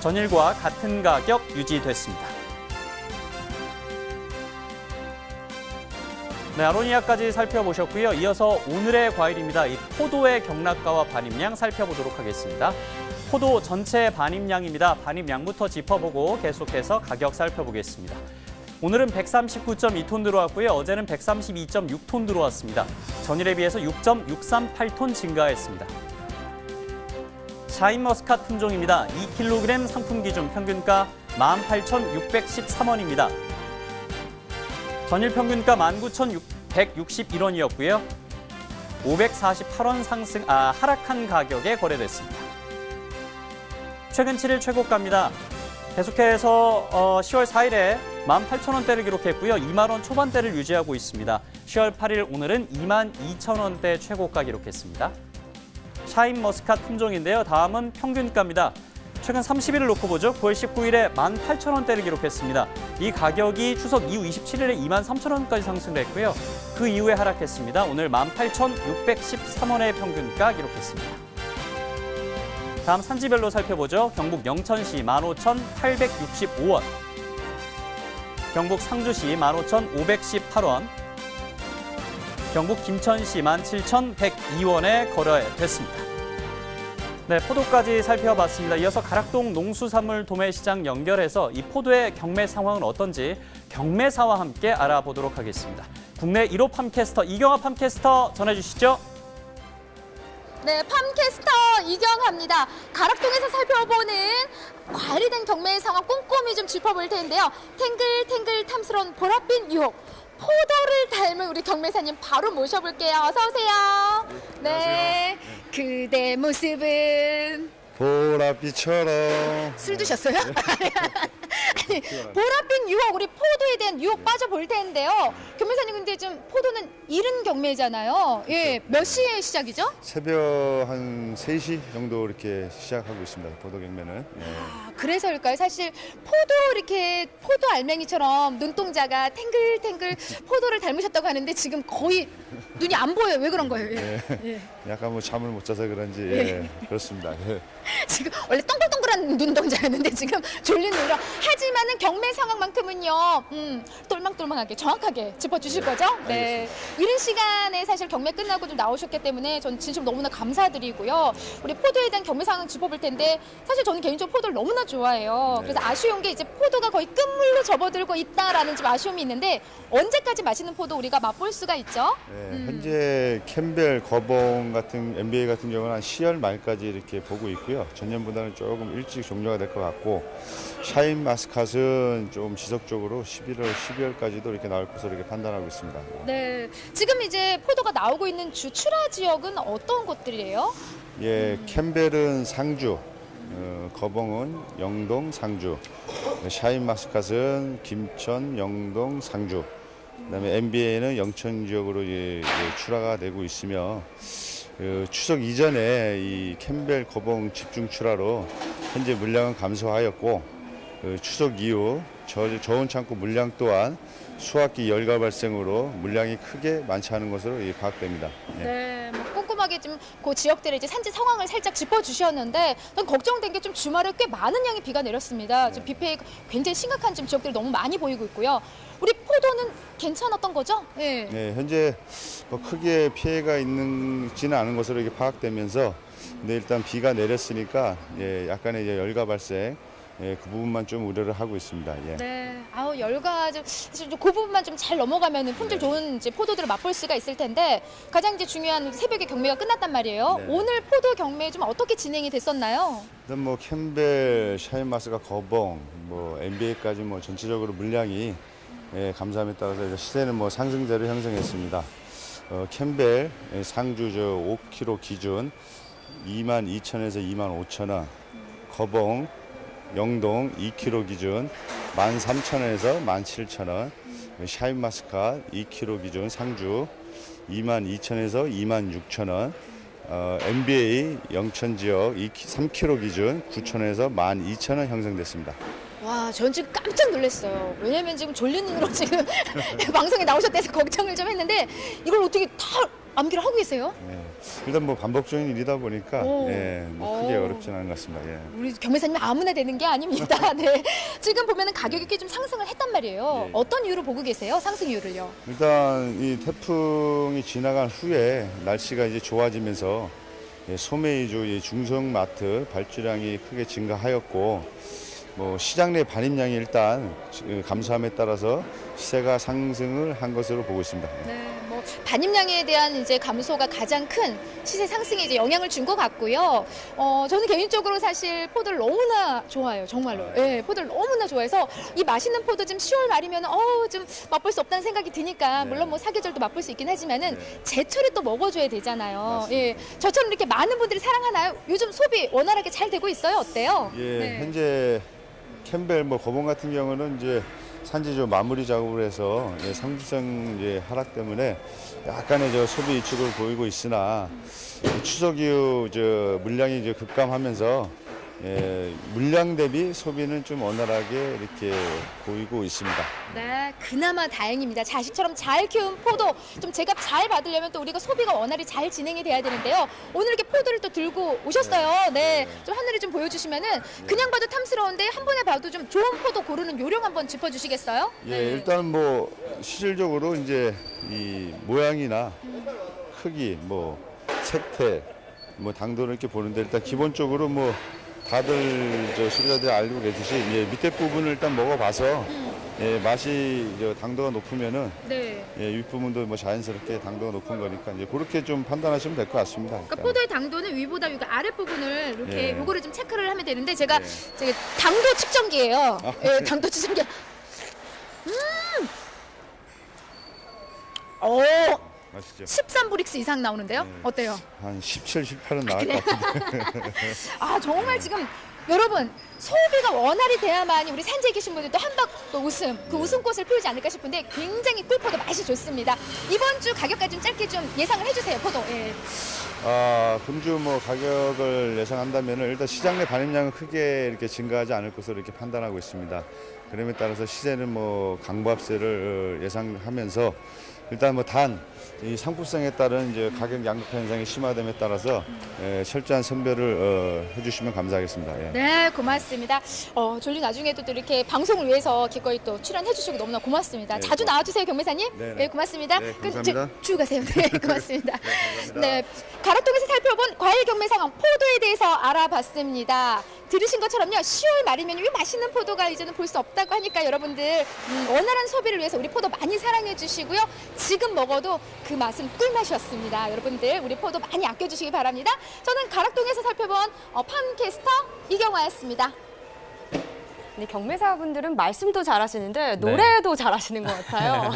전일과 같은 가격 유지됐습니다. 네, 아로니아까지 살펴보셨고요. 이어서 오늘의 과일입니다. 이 포도의 경락가와 반입량 살펴보도록 하겠습니다. 포도 전체 반입량입니다. 반입량부터 짚어보고 계속해서 가격 살펴보겠습니다. 오늘은 139.2톤 들어왔고요. 어제는 132.6톤 들어왔습니다. 전일에 비해서 6.638톤 증가했습니다. 샤인머스캇 품종입니다. 2kg 상품 기준 평균가 18,613원입니다. 전일 평균가 19,161원이었고요. 548원 하락한 가격에 거래됐습니다. 최근 7일 최고가입니다. 계속해서 10월 4일에 18,000원대를 기록했고요. 2만 원 초반대를 유지하고 있습니다. 10월 8일 오늘은 22,000원대 최고가 기록했습니다. 샤인머스캇 품종인데요. 다음은 평균가입니다. 최근 30일을 놓고 보죠. 9월 19일에 18,000원대를 기록했습니다. 이 가격이 추석 이후 27일에 23,000원까지 상승을 했고요. 그 이후에 하락했습니다. 오늘 18,613원의 평균가 기록했습니다. 다음 산지별로 살펴보죠. 경북 영천시 15,865원, 경북 상주시 15,518원, 경북 김천시 17,102원에 거래됐습니다. 네, 포도까지 살펴봤습니다. 이어서 가락동 농수산물 도매시장 연결해서 이 포도의 경매 상황은 어떤지 경매사와 함께 알아보도록 하겠습니다. 국내 1호 팜캐스터 이경아 팜캐스터 전해주시죠. 네, 팜캐스터 이경아입니다. 가락동에서 살펴보는 과리된 경매 상황 꼼꼼히 좀 짚어볼 텐데요. 탱글탱글 탐스러운 보랏빛 유혹. 포도를 닮은 우리 경매사님 바로 모셔볼게요. 어서 오세요. 네, 그대 모습은 보랏빛처럼. 술 드셨어요? 아니, 보랏빛 유혹, 우리 포도에 대한 유혹 빠져볼 텐데요. 경매사님 근데 좀 포도는 이른 경매잖아요. 예, 몇 시에 시작이죠? 새벽 한 3시 정도 이렇게 시작하고 있습니다. 보도 경매는. 네. 아, 그래서일까요? 사실 포도 알맹이처럼 눈동자가 탱글탱글 포도를 닮으셨다고 하는데 지금 거의 눈이 안 보여요. 왜 그런 거예요? 예. 예. 약간 뭐 잠을 못 자서 그런지 예, 그렇습니다. 예. 지금 원래 동글동글한 눈동자였는데 지금 졸린 눈으로. 하지만은 경매 상황만큼은요, 똘망똘망하게 정확하게 짚어주실 거죠? 네. 이른 시간에 사실 경매 끝나고 좀 나오셨기 때문에 전 진심 너무나 감사드리고요. 우리 포도에 대한 경매 상황 짚어볼 텐데 사실 저는 개인적으로 포도를 너무나 좋아해요. 그래서 아쉬운 게 이제 포도가 거의 끝물로 접어들고 있다라는 좀 아쉬움이 있는데 언제까지 맛있는 포도 우리가 맛볼 수가 있죠? 예, 현재 캠벨, 거봉 같은 NBA 같은 경우는 한 10월 말까지 이렇게 보고 있고요. 전년보다는 조금 일찍 종료가 될 것 같고 샤인 마스카트는 좀 지속적으로 11월, 12월까지도 이렇게 나올 것으로 이렇게 판단하고 있습니다. 네. 지금 이제 포도가 나오고 있는 주 출하 지역은 어떤 곳들이에요? 예, 캠벨은 상주, 거봉은 영동, 상주, 샤인 마스카트는 김천, 영동, 상주, 그다음에 NBA는 영천 지역으로 출하가 되고 있으며 추석 이전에 이 캠벨, 거봉 집중 출하로 현재 물량은 감소하였고 추석 이후 저온 창고 물량 또한 수확기 열과 발생으로 물량이 크게 많지 않은 것으로 파악됩니다. 예. 네, 뭐 꼼꼼하게 좀 그 지역들의 이제 산지 상황을 살짝 짚어주셨는데, 전 걱정된 게 좀 주말에 꽤 많은 양의 비가 내렸습니다. 좀 비 피해 굉장히 심각한 좀 지역들이 너무 많이 보이고 있고요. 우리 포도는 괜찮았던 거죠? 네. 네, 현재 뭐 크게 피해가 있지는 않은 것으로 이렇게 파악되면서, 근데 일단 비가 내렸으니까 약간의 이제 열과 발생. 그 부분만 좀 우려를 하고 있습니다. 예. 네, 아우 열과 사실 그 부분만 좀 잘 넘어가면은 품질 좋은 이제 포도들을 맛볼 수가 있을 텐데 가장 이제 중요한 새벽에 경매가 끝났단 말이에요. 네. 오늘 포도 경매 좀 어떻게 진행이 됐었나요? 일단 뭐 캠벨, 샤인마스가 거봉, 뭐 NBA까지 뭐 전체적으로 물량이 감사함에 따라서 이제 시세는 뭐 상승세를 형성했습니다. 캠벨 상주 5kg 기준 22,000원에서 25,000원, 거봉 영동 2kg 기준 13,000원에서 17,000원, 샤인마스카 2kg 기준 상주 22,000원에서 26,000원, NBA 영천 지역 3kg 기준 9,000원에서 12,000원 형성됐습니다. 와, 전 지금 깜짝 놀랐어요. 왜냐면 지금 졸린 눈으로 지금 방송에 나오셨대서 걱정을 좀 했는데 이걸 어떻게 다 암기를 하고 계세요? 일단 뭐 반복적인 일이다 보니까 오. 뭐 크게 어렵지는 않은 것 같습니다. 예. 우리 경매사님 아무나 되는 게 아닙니다. 네. 지금 보면은 가격이 꽤 좀 상승을 했단 말이에요. 예. 어떤 이유로 보고 계세요? 상승 이유를요? 일단 이 태풍이 지나간 후에 날씨가 이제 좋아지면서 소매 위주 중성마트 발주량이 크게 증가하였고, 뭐 시장 내 반입량이 일단 감소함에 따라서 시세가 상승을 한 것으로 보고 있습니다. 네, 뭐 반입량에 대한 이제 감소가 가장 큰 시세 상승에 이제 영향을 준 것 같고요. 저는 개인적으로 사실 포도를 너무나 좋아해요, 정말로. 예, 포도를 너무나 좋아해서 이 맛있는 포도 지금 10월 말이면 좀 맛볼 수 없다는 생각이 드니까 물론 뭐 사계절도 맛볼 수 있긴 하지만은 제철에 또 먹어줘야 되잖아요. 맞습니다. 예, 저처럼 이렇게 많은 분들이 사랑하나요? 요즘 소비 원활하게 잘 되고 있어요? 어때요? 예, 네. 현재 캠벨 거봉 같은 경우는 이제 산지 마무리 작업을 해서 상주성 하락 때문에 약간의 소비 위축을 보이고 있으나 추석 이후 물량이 급감하면서 물량 대비 소비는 좀 원활하게 이렇게 보이고 있습니다. 네, 그나마 다행입니다. 자식처럼 잘 키운 포도 좀 제값 잘 받으려면 또 우리가 소비가 원활히 잘 진행이 돼야 되는데요. 오늘 이렇게 포도를 또 들고 오셨어요. 네, 좀 하늘을 좀 보여주시면은 그냥 봐도 탐스러운데 한 번에 봐도 좀 좋은 포도 고르는 요령 한번 짚어주시겠어요? 예, 일단 뭐 실질적으로 이제 이 모양이나 크기, 뭐 색태, 뭐 당도를 이렇게 보는데 일단 기본적으로 뭐 다들 저 소비자들이 알고 계듯이 예, 밑에 부분을 일단 먹어봐서 예, 맛이 저 당도가 높으면은 네. 예, 윗부분도 뭐 자연스럽게 당도가 높은 거니까 이제 그렇게 좀 판단하시면 될 것 같습니다. 그러니까 일단은. 포도의 당도는 위보다 이 아랫부분을 이렇게 예. 요거를 좀 체크를 하면 되는데 제가 예. 당도 측정기예요. 예, 당도 측정기. 오, 아시죠? 13브릭스 이상 나오는데요? 네. 어때요? 한 17, 18은 나올 것 같은데. 아, 정말 지금 여러분 소비가 원활히 돼야만이 우리 산지에 계신 분들도 한박 또 웃음, 그 웃음꽃을 피우지 않을까 싶은데 굉장히 꿀포도 맛이 좋습니다. 이번 주 가격까지 좀 짧게 좀 예상을 해주세요, 포도. 예. 아, 금주 뭐 가격을 예상한다면 일단 시장 내 반입량은 크게 이렇게 증가하지 않을 것으로 이렇게 판단하고 있습니다. 그럼에 따라서 시세는 뭐 강보합세를 예상하면서 일단 뭐 단 이 상품성에 따른 이제 가격 양극화 현상이 심화됨에 따라서 철저한 선별을 해주시면 감사하겠습니다. 예. 네, 고맙습니다. 졸리 나중에도 또 이렇게 방송을 위해서 기꺼이 또 출연해주시고 너무나 고맙습니다. 네, 자주 고맙습니다. 나와주세요, 경매사님. 네, 네, 고맙습니다. 네, 감사합니다. 쭉 가세요. 네, 고맙습니다. 감사합니다. 네, 가락동에서 살펴본 과일 경매 상황 포도에 대해서 알아봤습니다. 들으신 것처럼요, 10월 말이면 이 맛있는 포도가 이제는 볼 수 없다고 하니까 여러분들 원활한 소비를 위해서 우리 포도 많이 사랑해 주시고요. 지금 먹어도 그 맛은 꿀맛이었습니다. 여러분들 우리 포도 많이 아껴주시기 바랍니다. 저는 가락동에서 살펴본 팜캐스터 이경화였습니다. 네, 경매사분들은 말씀도 잘하시는데 노래도 잘하시는 것 같아요.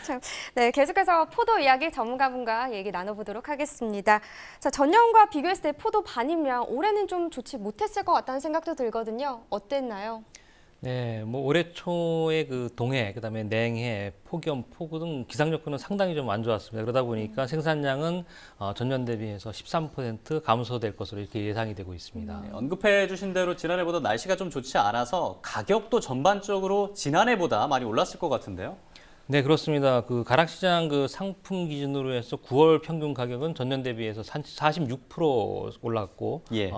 참, 네, 계속해서 포도 이야기 전문가분과 얘기 나눠보도록 하겠습니다. 자, 전년과 비교했을 때 포도 반입량 올해는 좀 좋지 못했을 것 같다는 생각도 들거든요. 어땠나요? 네, 뭐 올해 초에 그 동해, 그다음에 냉해, 폭염, 폭우 등 기상 여건은 상당히 좀 안 좋았습니다. 그러다 보니까 생산량은 전년 대비해서 13% 감소될 것으로 이렇게 예상이 되고 있습니다. 네, 언급해 주신 대로 지난해보다 날씨가 좀 좋지 않아서 가격도 전반적으로 지난해보다 많이 올랐을 것 같은데요. 네, 그렇습니다. 그 가락시장 그 상품 기준으로 해서 9월 평균 가격은 전년 대비해서 46% 올랐고, 예.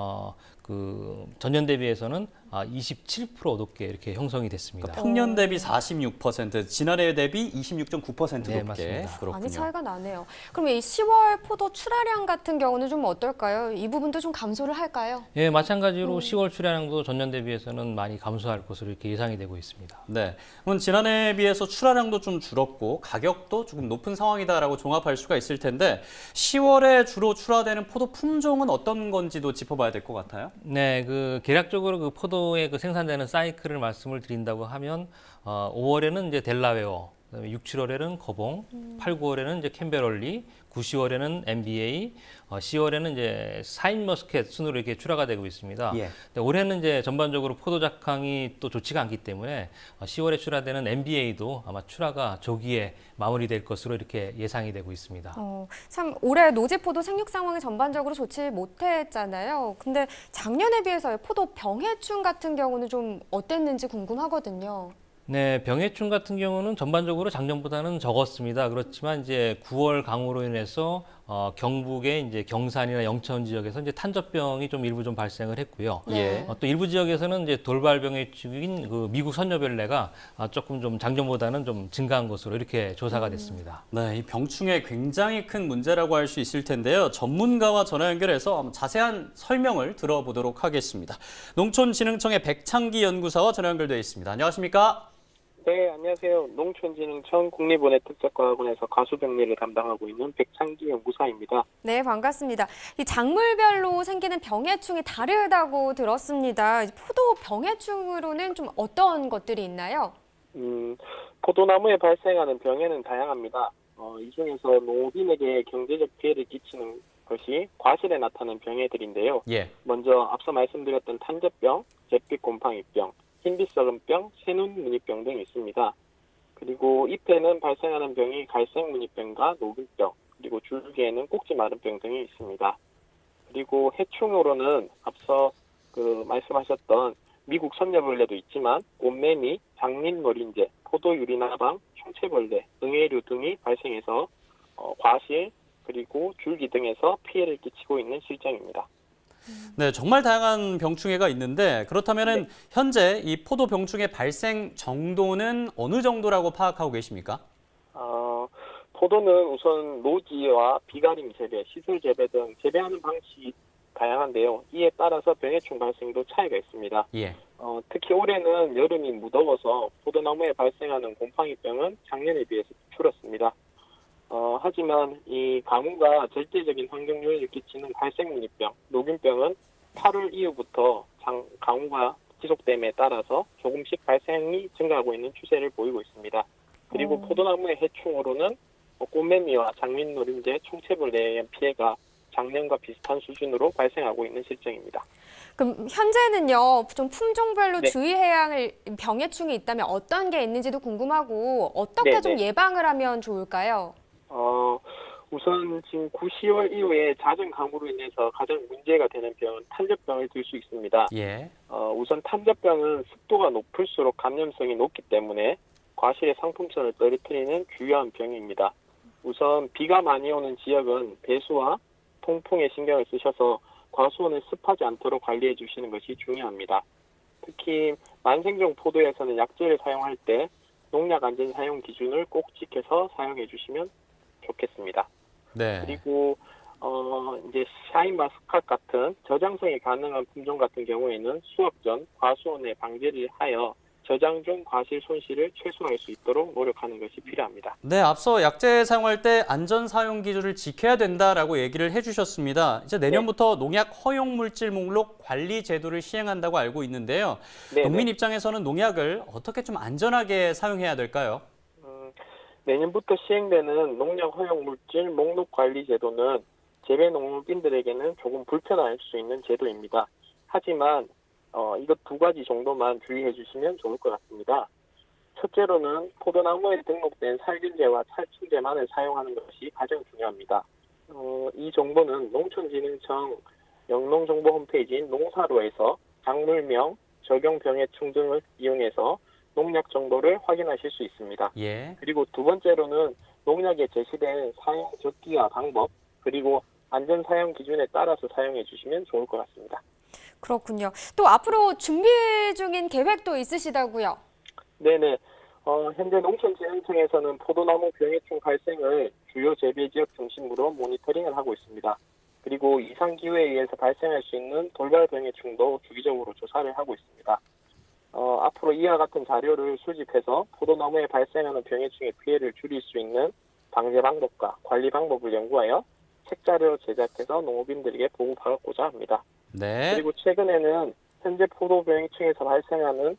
그 전년 대비해서는 27% 높게 이렇게 형성이 됐습니다. 평년 대비 46%, 지난해 대비 26.9% 네, 높게. 맞습니다. 그렇군요. 많이 차이가 나네요. 그럼 이 10월 포도 출하량 같은 경우는 좀 어떨까요? 이 부분도 좀 감소를 할까요? 예, 마찬가지로 10월 출하량도 전년 대비해서는 많이 감소할 것으로 이렇게 예상이 되고 있습니다. 네, 그럼 지난해에 비해서 출하량도 좀 줄었고 가격도 조금 높은 상황이다라고 종합할 수가 있을 텐데 10월에 주로 출하되는 포도 품종은 어떤 건지도 짚어봐야 될 것 같아요. 네, 그 계략적으로 그 포도의 그 생산되는 사이클을 말씀을 드린다고 하면 5월에는 이제 델라웨어, 그다음에 6, 7월에는 거봉, 8, 9월에는 이제 캠베럴리, 9, 10월에는 MBA, 10월에는 이제 사인 머스켓 순으로 이렇게 출하가 되고 있습니다. 예. 근데 올해는 이제 전반적으로 포도 작황이 또 좋지가 않기 때문에 10월에 출하되는 MBA도 아마 출하가 조기에 마무리될 것으로 이렇게 예상이 되고 있습니다. 참 올해 노지 포도 생육 상황이 전반적으로 좋지 못했잖아요. 근데 작년에 비해서 포도 병해충 같은 경우는 좀 어땠는지 궁금하거든요. 네, 병해충 같은 경우는 전반적으로 작년보다는 적었습니다. 그렇지만 이제 9월 강우로 인해서 경북의 이제 경산이나 영천 지역에서 이제 탄저병이 좀 일부 좀 발생을 했고요. 예. 또 일부 지역에서는 이제 돌발병해충인 그 미국 선녀별내가 조금 좀 작년보다는 좀 증가한 것으로 이렇게 조사가 됐습니다. 네, 이 병충해 굉장히 큰 문제라고 할 수 있을 텐데요. 전문가와 전화 연결해서 한번 자세한 설명을 들어보도록 하겠습니다. 농촌진흥청의 백창기 연구사와 전화 연결되어 있습니다. 안녕하십니까? 네, 안녕하세요. 농촌진흥청 국립원예특작과학원에서 가수병리를 담당하고 있는 백창기 연구사입니다. 네, 반갑습니다. 이 작물별로 생기는 병해충이 다르다고 들었습니다. 포도 병해충으로는 좀 어떤 것들이 있나요? 포도나무에 발생하는 병에는 다양합니다. 이 중에서 농민에게 경제적 피해를 끼치는 것이 과실에 나타나는 병해들인데요. 예. 먼저 앞서 말씀드렸던 탄저병, 잿빛 곰팡이병, 흰빛-썩은병, 새눈무늬병 등이 있습니다. 그리고 잎에는 발생하는 병이 갈색무늬병과 녹균병, 그리고 줄기에는 꼭지마른병 등이 있습니다. 그리고 해충으로는 앞서 말씀하셨던 미국 선녀벌레도 있지만 꽃매미, 장린머린제, 포도유리나방, 총체벌레, 응애류 등이 발생해서 과실 그리고 줄기 등에서 피해를 끼치고 있는 실정입니다. 네, 정말 다양한 병충해가 있는데 그렇다면은 현재 이 포도 병충해 발생 정도는 어느 정도라고 파악하고 계십니까? 포도는 우선 노지와 비가림 재배, 시술 재배 등 재배하는 방식이 다양한데요. 이에 따라서 병해충 발생도 차이가 있습니다. 예. 특히 올해는 여름이 무더워서 포도나무에 발생하는 곰팡이병은 작년에 비해서 줄었습니다. 하지만 이 가뭄과 절대적인 환경 요인을 끼치는 갈색무늬병, 녹균병은 8월 이후부터 가뭄과 지속됨에 따라서 조금씩 발생이 증가하고 있는 추세를 보이고 있습니다. 그리고 포도나무의 해충으로는 꽃매미와 장민노림제, 총채벌레에 의한 피해가 작년과 비슷한 수준으로 발생하고 있는 실정입니다. 그럼 현재는요, 좀 품종별로 네. 주의해야 할 병해충이 있다면 어떤 게 있는지도 궁금하고 어떻게 네, 좀 네. 예방을 하면 좋을까요? 우선 지금 9, 10월 이후에 잦은 가뭄으로 인해서 가장 문제가 되는 병은 탄저병을 들 수 있습니다. 예. 우선 탄저병은 습도가 높을수록 감염성이 높기 때문에 과실의 상품성을 떨어뜨리는 주요한 병입니다. 우선 비가 많이 오는 지역은 배수와 통풍에 신경을 쓰셔서 과수원을 습하지 않도록 관리해 주시는 것이 중요합니다. 특히 만생종 포도에서는 약재를 사용할 때 농약 안전 사용 기준을 꼭 지켜서 사용해 주시면 좋겠습니다. 네. 그리고 이제 샤인마스카트 같은 저장성이 가능한 품종 같은 경우에는 수확 전 과수원에 방제를 하여 저장 중 과실 손실을 최소화할 수 있도록 노력하는 것이 필요합니다. 네, 앞서 약재 사용할 때 안전 사용 기준을 지켜야 된다라고 얘기를 해주셨습니다. 이제 내년부터 농약 허용 물질 목록 관리 제도를 시행한다고 알고 있는데요. 네네. 농민 입장에서는 농약을 어떻게 좀 안전하게 사용해야 될까요? 내년부터 시행되는 농약 허용 물질 목록 관리 제도는 재배 농민들에게는 조금 불편할 수 있는 제도입니다. 하지만 이것 두 가지 정도만 주의해 주시면 좋을 것 같습니다. 첫째로는 포도나무에 등록된 살균제와 살충제만을 사용하는 것이 가장 중요합니다. 이 정보는 농촌진흥청 영농정보 홈페이지인 농사로에서 작물명, 적용병해충 등을 이용해서 농약 정보를 확인하실 수 있습니다. 예. 그리고 두 번째로는 농약에 제시된 사용 적기와 방법, 그리고 안전 사용 기준에 따라서 사용해 주시면 좋을 것 같습니다. 그렇군요. 또 앞으로 준비 중인 계획도 있으시다고요? 네네. 현재 농촌진흥청에서는 포도나무 병해충 발생을 주요 재배 지역 중심으로 모니터링을 하고 있습니다. 그리고 이상 기후에 의해서 발생할 수 있는 돌발 병해충도 주기적으로 조사를 하고 있습니다. 앞으로 이와 같은 자료를 수집해서 포도나무에 발생하는 병해충의 피해를 줄일 수 있는 방제 방법과 관리 방법을 연구하여 책자료를 제작해서 농업인들에게 보고받고자 합니다. 네. 그리고 최근에는 현재 포도병해충에서 발생하는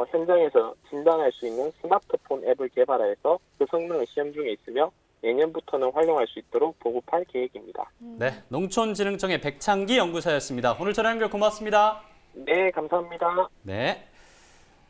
현장에서 진단할 수 있는 스마트폰 앱을 개발해서 그 성능을 시험 중에 있으며 내년부터는 활용할 수 있도록 보급할 계획입니다. 네, 농촌진흥청의 백창기 연구사였습니다. 오늘 전화 연결 고맙습니다. 네, 감사합니다. 네.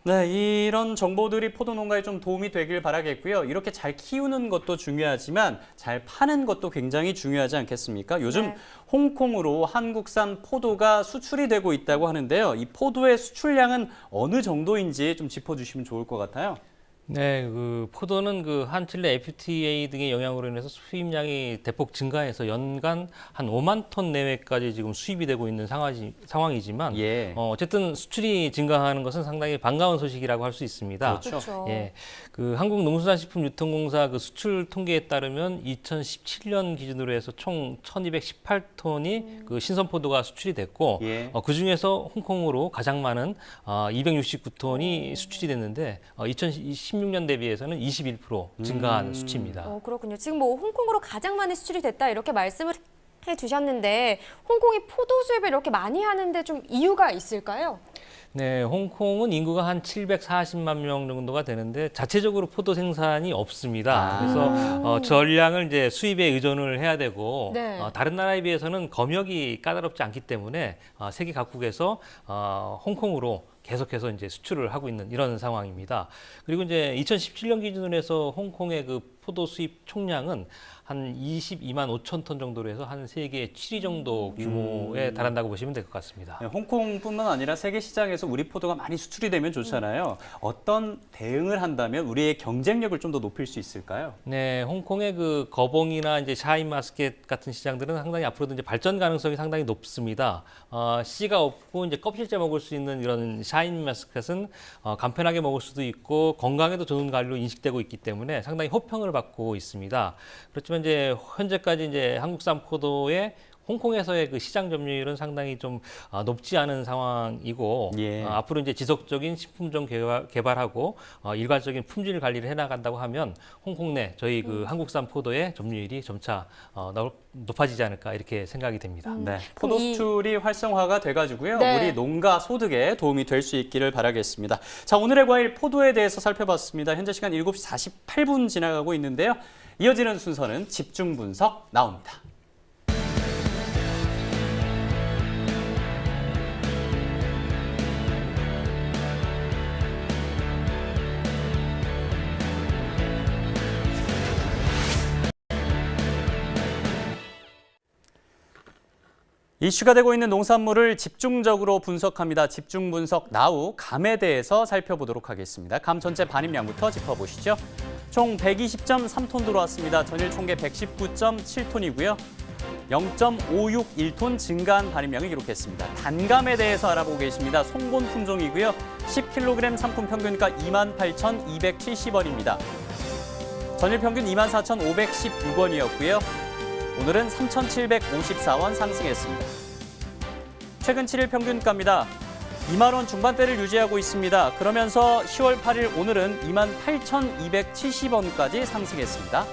네, 이런 정보들이 포도농가에 좀 도움이 되길 바라겠고요. 이렇게 잘 키우는 것도 중요하지만 잘 파는 것도 굉장히 중요하지 않겠습니까? 요즘 네. 홍콩으로 한국산 포도가 수출이 되고 있다고 하는데요. 이 포도의 수출량은 어느 정도인지 좀 짚어주시면 좋을 것 같아요. 네, 그 포도는 그 한칠레 FTA 등의 영향으로 인해서 수입량이 대폭 증가해서 연간 한 5만 톤 내외까지 지금 수입이 되고 있는 상황이지만 예. 어쨌든 수출이 증가하는 것은 상당히 반가운 소식이라고 할 수 있습니다. 그렇죠. 예, 그 한국농수산식품유통공사 그 수출 통계에 따르면 2017년 기준으로 해서 총 1,218톤이 그 신선 포도가 수출이 됐고 예. 그 중에서 홍콩으로 가장 많은 269톤이 수출이 됐는데 2016년 대비해서는 21% 증가한 수치입니다. 그렇군요. 지금 뭐 홍콩으로 가장 많이 수출이 됐다 이렇게 말씀을 해주셨는데 홍콩이 포도 수입을 이렇게 많이 하는데 좀 이유가 있을까요? 네, 홍콩은 인구가 한 740만 명 정도가 되는데 자체적으로 포도 생산이 없습니다. 그래서 전량을 이제 수입에 의존을 해야 되고 네. 다른 나라에 비해서는 검역이 까다롭지 않기 때문에 세계 각국에서 홍콩으로 계속해서 이제 수출을 하고 있는 이런 상황입니다. 그리고 이제 2017년 기준으로 해서 홍콩의 그 포도 수입 총량은 한 22만 5천 톤 정도로 해서 한 세계 7위 정도 규모에 달한다고 보시면 될 것 같습니다. 네, 홍콩뿐만 아니라 세계 시장에서 우리 포도가 많이 수출이 되면 좋잖아요. 어떤 대응을 한다면 우리의 경쟁력을 좀 더 높일 수 있을까요? 네, 홍콩의 그 거봉이나 이제 샤인마스켓 같은 시장들은 상당히 앞으로도 이제 발전 가능성이 상당히 높습니다. 씨가 없고 이제 껍질째 먹을 수 있는 이런 샤인머스켓은 간편하게 먹을 수도 있고 건강에도 좋은 과일로 인식되고 있기 때문에 상당히 호평을 받고 있습니다. 그렇지만 이제 현재까지 이제 한국산 포도의 홍콩에서의 그 시장 점유율은 상당히 좀 높지 않은 상황이고 예. 앞으로 이제 지속적인 식품종 개발하고 일괄적인 품질 관리를 해나간다고 하면 홍콩 내 저희 그 한국산 포도의 점유율이 점차 높아지지 않을까 이렇게 생각이 됩니다. 네, 포도 수출이 활성화가 돼가지고요. 네. 우리 농가 소득에 도움이 될 수 있기를 바라겠습니다. 자, 오늘의 과일 포도에 대해서 살펴봤습니다. 현재 시간 7시 48분 지나가고 있는데요. 이어지는 순서는 집중 분석 나옵니다. 이슈가 되고 있는 농산물을 집중적으로 분석합니다. 집중 분석 나우 감에 대해서 살펴보도록 하겠습니다. 감 전체 반입량부터 짚어보시죠. 총 120.3톤 들어왔습니다. 전일 총계 119.7톤이고요. 0.561톤 증가한 반입량을 기록했습니다. 단감에 대해서 알아보고 계십니다. 송본 품종이고요. 10kg 상품 평균가 28,270원입니다. 전일 평균 24,516원이었고요. 오늘은 3,754원 상승했습니다. 최근 7일 평균가입니다. 2만 원 중반대를 유지하고 있습니다. 그러면서 10월 8일 오늘은 28,270원까지 상승했습니다.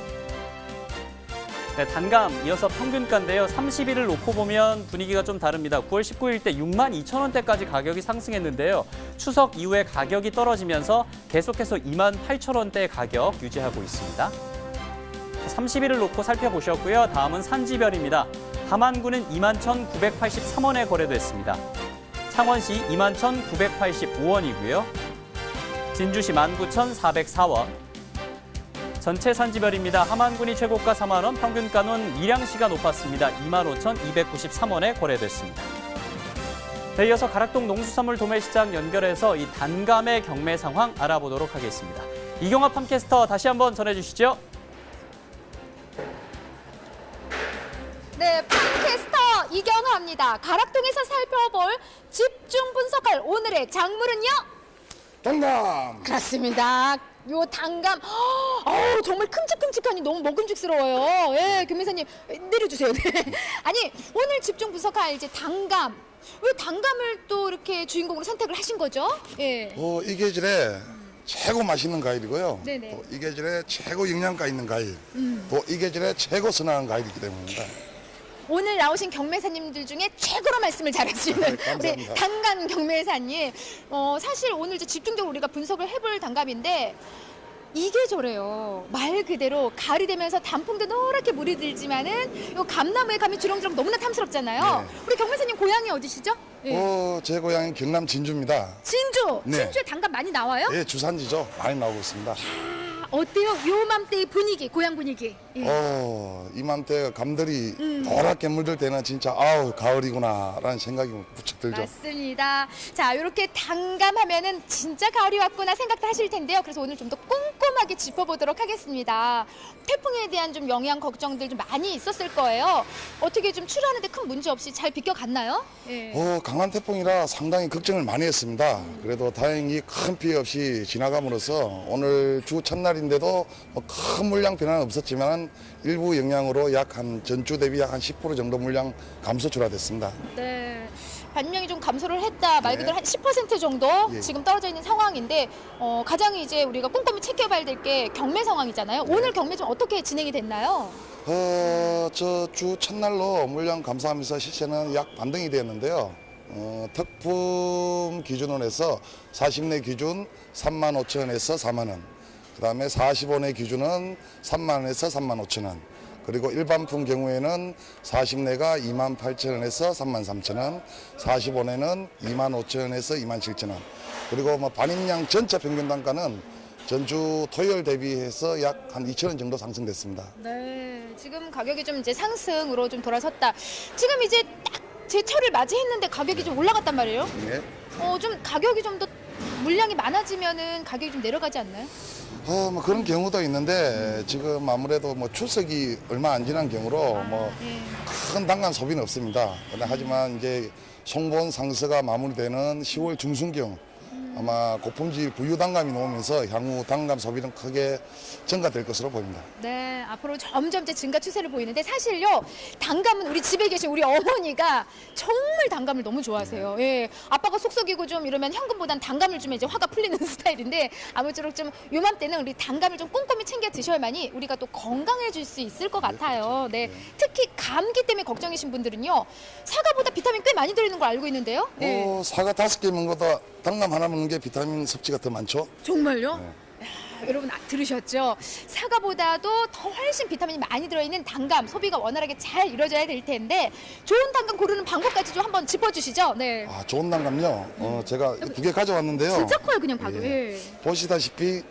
네, 단감 이어서 평균가인데요. 30일을 놓고 보면 분위기가 좀 다릅니다. 9월 19일 때 62,000원대까지 가격이 상승했는데요. 추석 이후에 가격이 떨어지면서 계속해서 28,000원대 가격 유지하고 있습니다. 30일을 놓고 살펴보셨고요. 다음은 산지별입니다. 함안군은 21,983원에 거래됐습니다. 창원시 21,985원이고요. 진주시 19,404원. 전체 산지별입니다. 함안군이 최고가 4만 원, 평균가는 밀양시가 높았습니다. 25,293원에 거래됐습니다. 네, 이어서 가락동 농수산물 도매시장 연결해서 이 단감의 경매 상황 알아보도록 하겠습니다. 이경화 팜캐스터 다시 한번 전해주시죠. 네, 팟캐스터 이경화입니다. 가락동에서 살펴볼 집중 분석할 오늘의 작물은요? 단감. 그렇습니다. 요 단감, 정말 큼직큼직하니 너무 먹음직스러워요. 예, 교매사님 내려주세요. 네. 아니, 오늘 집중 분석할 이제 단감. 왜 단감을 또 이렇게 주인공으로 선택을 하신 거죠? 예. 이 계절에 최고 맛있는 과일이고요. 네네. 또 이 계절에 최고 영양가 있는 과일. 또 이 계절에 최고 선호하는 과일이기 때문입니다. 오늘 나오신 경매사님들 중에 최고로 말씀을 잘하시는 우리 감사합니다. 단감 경매사님. 사실 오늘 이제 집중적으로 우리가 분석을 해볼 단감인데 이 계절에요. 말 그대로 가을이 되면서 단풍도 노랗게 물이 들지만은 요 감나무의 감이 주렁주렁 너무나 탐스럽잖아요. 네. 우리 경매사님 고향이 어디시죠? 예. 제 고향은 경남 진주입니다. 진주. 네. 진주에 단감 많이 나와요? 예, 주산지죠. 많이 나오고 있습니다. 어때요? 요맘때의 분위기, 고향 분위기. 예. 이맘때 감들이 노랗게 물들 때는 진짜 가을이구나라는 생각이 무척 들죠. 맞습니다. 자, 이렇게 단감하면은 진짜 가을이 왔구나 생각도 하실 텐데요. 그래서 오늘 좀 더 꼼꼼하게 짚어보도록 하겠습니다. 태풍에 대한 좀 영향 걱정들 좀 많이 있었을 거예요. 어떻게 좀 출하하는데 큰 문제 없이 잘 비껴갔나요? 예. 강한 태풍이라 상당히 걱정을 많이 했습니다. 그래도 다행히 큰 피해 없이 지나감으로써 오늘 주 첫날인데도 큰 물량 변화는 없었지만 일부 영향으로 약 한 전주 대비 약 한 10% 정도 물량 감소 출하됐습니다. 네. 반면이 좀 감소를 했다. 말 그대로 네. 한 10% 정도 예. 지금 떨어져 있는 상황인데 가장 이제 우리가 꼼꼼히 체크해봐야 될 게 경매 상황이잖아요. 네. 오늘 경매 좀 어떻게 진행이 됐나요? 저 주 첫날로 물량 감소하면서 시세는 약 반등이 되었는데요. 특품 기준으로 해서 40내 기준 35,000원에서 4만원, 그 다음에 45내 기준은 3만원에서 35,000원, 그리고 일반품 경우에는 40내가 28,000원에서 33,000원, 45내는 25,000원에서 27,000원, 그리고 반입량 전체 평균 단가는 전주 토요일 대비해서 약 한 2,000원 정도 상승됐습니다. 네, 지금 가격이 좀 이제 상승으로 좀 돌아섰다. 지금 이제 딱 제철을 맞이했는데 가격이 좀 올라갔단 말이에요. 네. 좀 가격이 좀 더 물량이 많아지면은 가격이 좀 내려가지 않나요? 그런 경우도 있는데 지금 아무래도 출석이 얼마 안 지난 경우로 큰 단감 소비는 없습니다. 하지만 이제 송본 상서가 마무리되는 10월 중순경 아마 고품질 부유 단감이 나오면서 향후 단감 소비는 크게 증가될 것으로 보입니다. 네, 앞으로 점점 이제 증가 추세를 보이는데 사실요, 단감은 우리 집에 계신 우리 어머니가 정말 단감을 너무 좋아하세요. 예, 아빠가 속썩이고 좀 이러면 현금보단 단감을 주면 이제 화가 풀리는 스타일인데 아무쪼록 좀 요맘때는 우리 단감을 좀 꼼꼼히 챙겨 드셔야만이 우리가 또 건강해질 수 있을 것 같아요. 네, 특히 감기 때문에 걱정이신 분들은요, 사과보다 비타민 꽤 많이 들어있는 걸 알고 있는데요. 예. 사과 5개 먹는 것보다 단감 하나 먹는 게 비타민 섭취가 더 많죠. 정말요? 야, 여러분 들으셨죠? 사과보다도 더 훨씬 비타민이 많이 들어있는 단감 소비가 원활하게 잘 이루어져야 될 텐데 좋은 단감 고르는 방법까지 좀 한번 짚어주시죠. 네. 좋은 단감요. 제가 2개 가져왔는데요. 진짜 커요, 그냥 봐도. 예. 보시다시피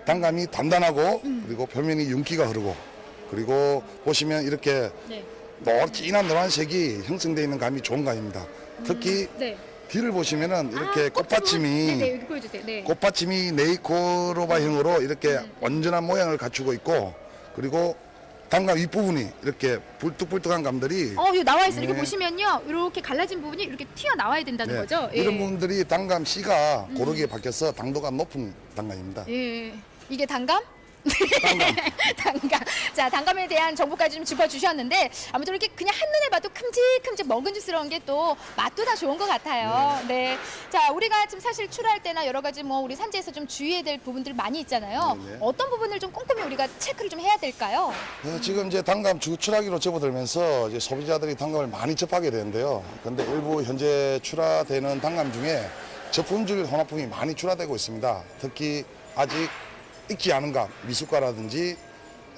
단감이 단단하고 그리고 표면이 윤기가 흐르고 그리고 보시면 이렇게 네. 진한 노란색이 형성되어 있는 감이 좋은 감입니다. 특히 네. 뒤를 보시면은 이렇게 꽃 꽃받침이 네네, 여기 보여주세요. 네. 꽃받침이 네이코로바형으로 이렇게 완전한 모양을 갖추고 있고 그리고 단감 윗부분이 이렇게 불뚝불뚝한 감들이 이거 나와 있어요. 이거 네. 보시면요, 이렇게 갈라진 부분이 이렇게 튀어 나와야 된다는 네, 거죠. 예. 이런 부분들이 단감 씨가 고르게 바뀌어서 당도가 높은 단감입니다. 예. 이게 단감? 단감. 단감. 자, 단감에 대한 정보까지 좀 짚어주셨는데 아무튼 이렇게 그냥 한눈에 봐도 큼직큼직 먹음직스러운 게 또 맛도 다 좋은 것 같아요. 네. 자, 우리가 지금 사실 출하할 때나 여러 가지 뭐 우리 산지에서 좀 주의해야 될 부분들 많이 있잖아요. 네네. 어떤 부분을 좀 꼼꼼히 우리가 체크를 좀 해야 될까요? 지금 이제 단감 출하기로 접어들면서 이제 소비자들이 단감을 많이 접하게 되는데요. 그런데 일부 현재 출하되는 단감 중에 저품질 혼합품이 많이 출하되고 있습니다. 특히 아직 익지 않은 감, 미숫가라든지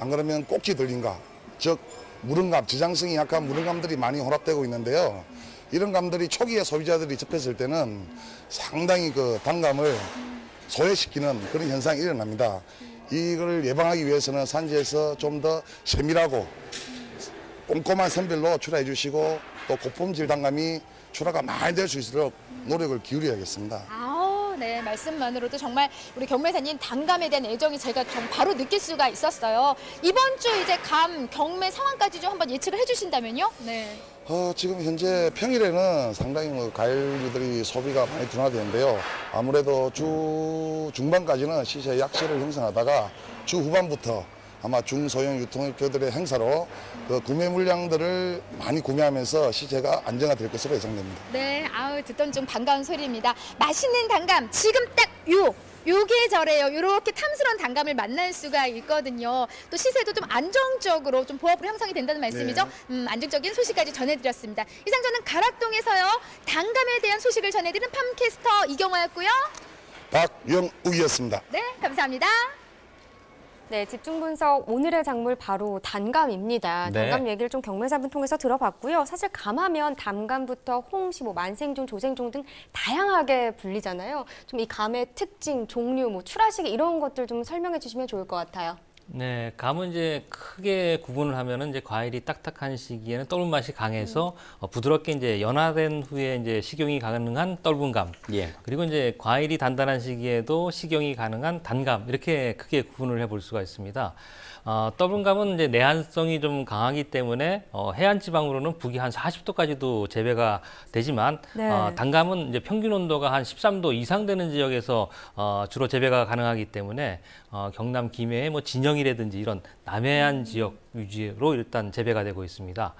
안 그러면 꼭지 들린 감, 즉 무른감, 저장성이 약한 무른감들이 많이 혼합되고 있는데요. 이런 감들이 초기에 소비자들이 접했을 때는 상당히 그 단감을 소외시키는 그런 현상이 일어납니다. 이걸 예방하기 위해서는 산지에서 좀 더 세밀하고 꼼꼼한 선별로 출하해 주시고 또 고품질 단감이 출하가 많이 될 수 있도록 노력을 기울여야겠습니다. 네, 말씀만으로도 정말 우리 경매사님 단감에 대한 애정이 제가 좀 바로 느낄 수가 있었어요. 이번 주 이제 경매 상황까지 좀 한번 예측을 해주신다면요? 네. 지금 현재 평일에는 상당히 과일류들이 소비가 많이 둔화되는데요. 아무래도 주 중반까지는 시세 약세를 형성하다가 주 후반부터 아마 중소형 유통업체들의 행사로 그 구매 물량들을 많이 구매하면서 시세가 안정화될 것으로 예상됩니다. 네, 듣던 좀 반가운 소리입니다. 맛있는 단감 지금 딱 요게 저래요. 요렇게 탐스러운 단감을 만날 수가 있거든요. 또 시세도 좀 안정적으로 좀 보합으로 형성이 된다는 말씀이죠. 안정적인 소식까지 전해드렸습니다. 이상 저는 가락동에서요, 단감에 대한 소식을 전해드리는 팜캐스터 이경화였고요. 박영욱이었습니다. 네, 감사합니다. 네, 집중 분석 오늘의 작물 바로 단감입니다. 네. 단감 얘기를 좀 경매사분 통해서 들어봤고요. 사실 감하면 단감부터 홍시, 만생종, 조생종 등 다양하게 불리잖아요. 좀 이 감의 특징, 종류, 출하 시기 이런 것들 좀 설명해 주시면 좋을 것 같아요. 네, 감은 이제 크게 구분을 하면은 이제 과일이 딱딱한 시기에는 떫은 맛이 강해서 부드럽게 이제 연화된 후에 이제 식용이 가능한 떫은 감. 예. 그리고 이제 과일이 단단한 시기에도 식용이 가능한 단감 이렇게 크게 구분을 해볼 수가 있습니다. 떫은 감은 이제 내한성이 좀 강하기 때문에 해안 지방으로는 북위 한 40도까지도 재배가 되지만 네. 단감은 이제 평균 온도가 한 13도 이상 되는 지역에서 주로 재배가 가능하기 때문에 경남 김해의 뭐 진영이라든지 이런 남해안 지역 위주로 일단 재배가 되고 있습니다.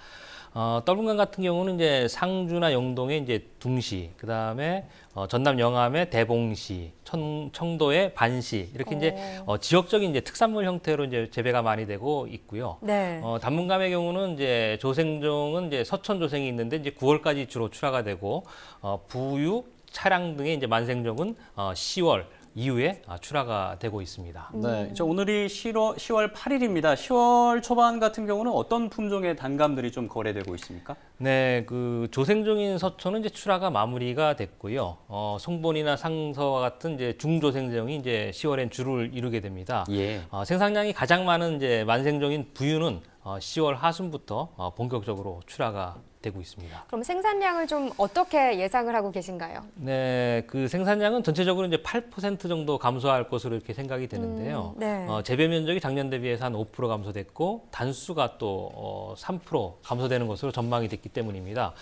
떫은 감 같은 경우는 이제 상주나 영동의 이제 둥시, 그 다음에 전남 영암의 대봉시, 청도의 반시 이렇게 이제 지역적인 이제 특산물 형태로 이제 재배가 많이 되고 있고요. 네. 단문감의 경우는 이제 조생종은 이제 서천 조생이 있는데 이제 9월까지 주로 출하가 되고 부유, 차량 등의 이제 만생종은 10월 이후에 출하가 되고 있습니다. 네, 이제 오늘이 10월 8일입니다. 10월 초반 같은 경우는 어떤 품종의 단감들이 좀 거래되고 있습니까? 네, 그 조생종인 서초는 이제 출하가 마무리가 됐고요. 송본이나 상서와 같은 이제 중조생종이 이제 10월엔 주를 이루게 됩니다. 예. 생산량이 가장 많은 이제 만생종인 부유는 10월 하순부터 본격적으로 출하가 되고 있습니다. 그럼 생산량을 좀 어떻게 예상을 하고 계신가요? 네, 그 생산량은 전체적으로 이제 8% 정도 감소할 것으로 이렇게 생각이 되는데요. 네. 재배 면적이 작년 대비해서 한 5% 감소됐고 단수가 또 3% 감소되는 것으로 전망이 됐기 때문입니다.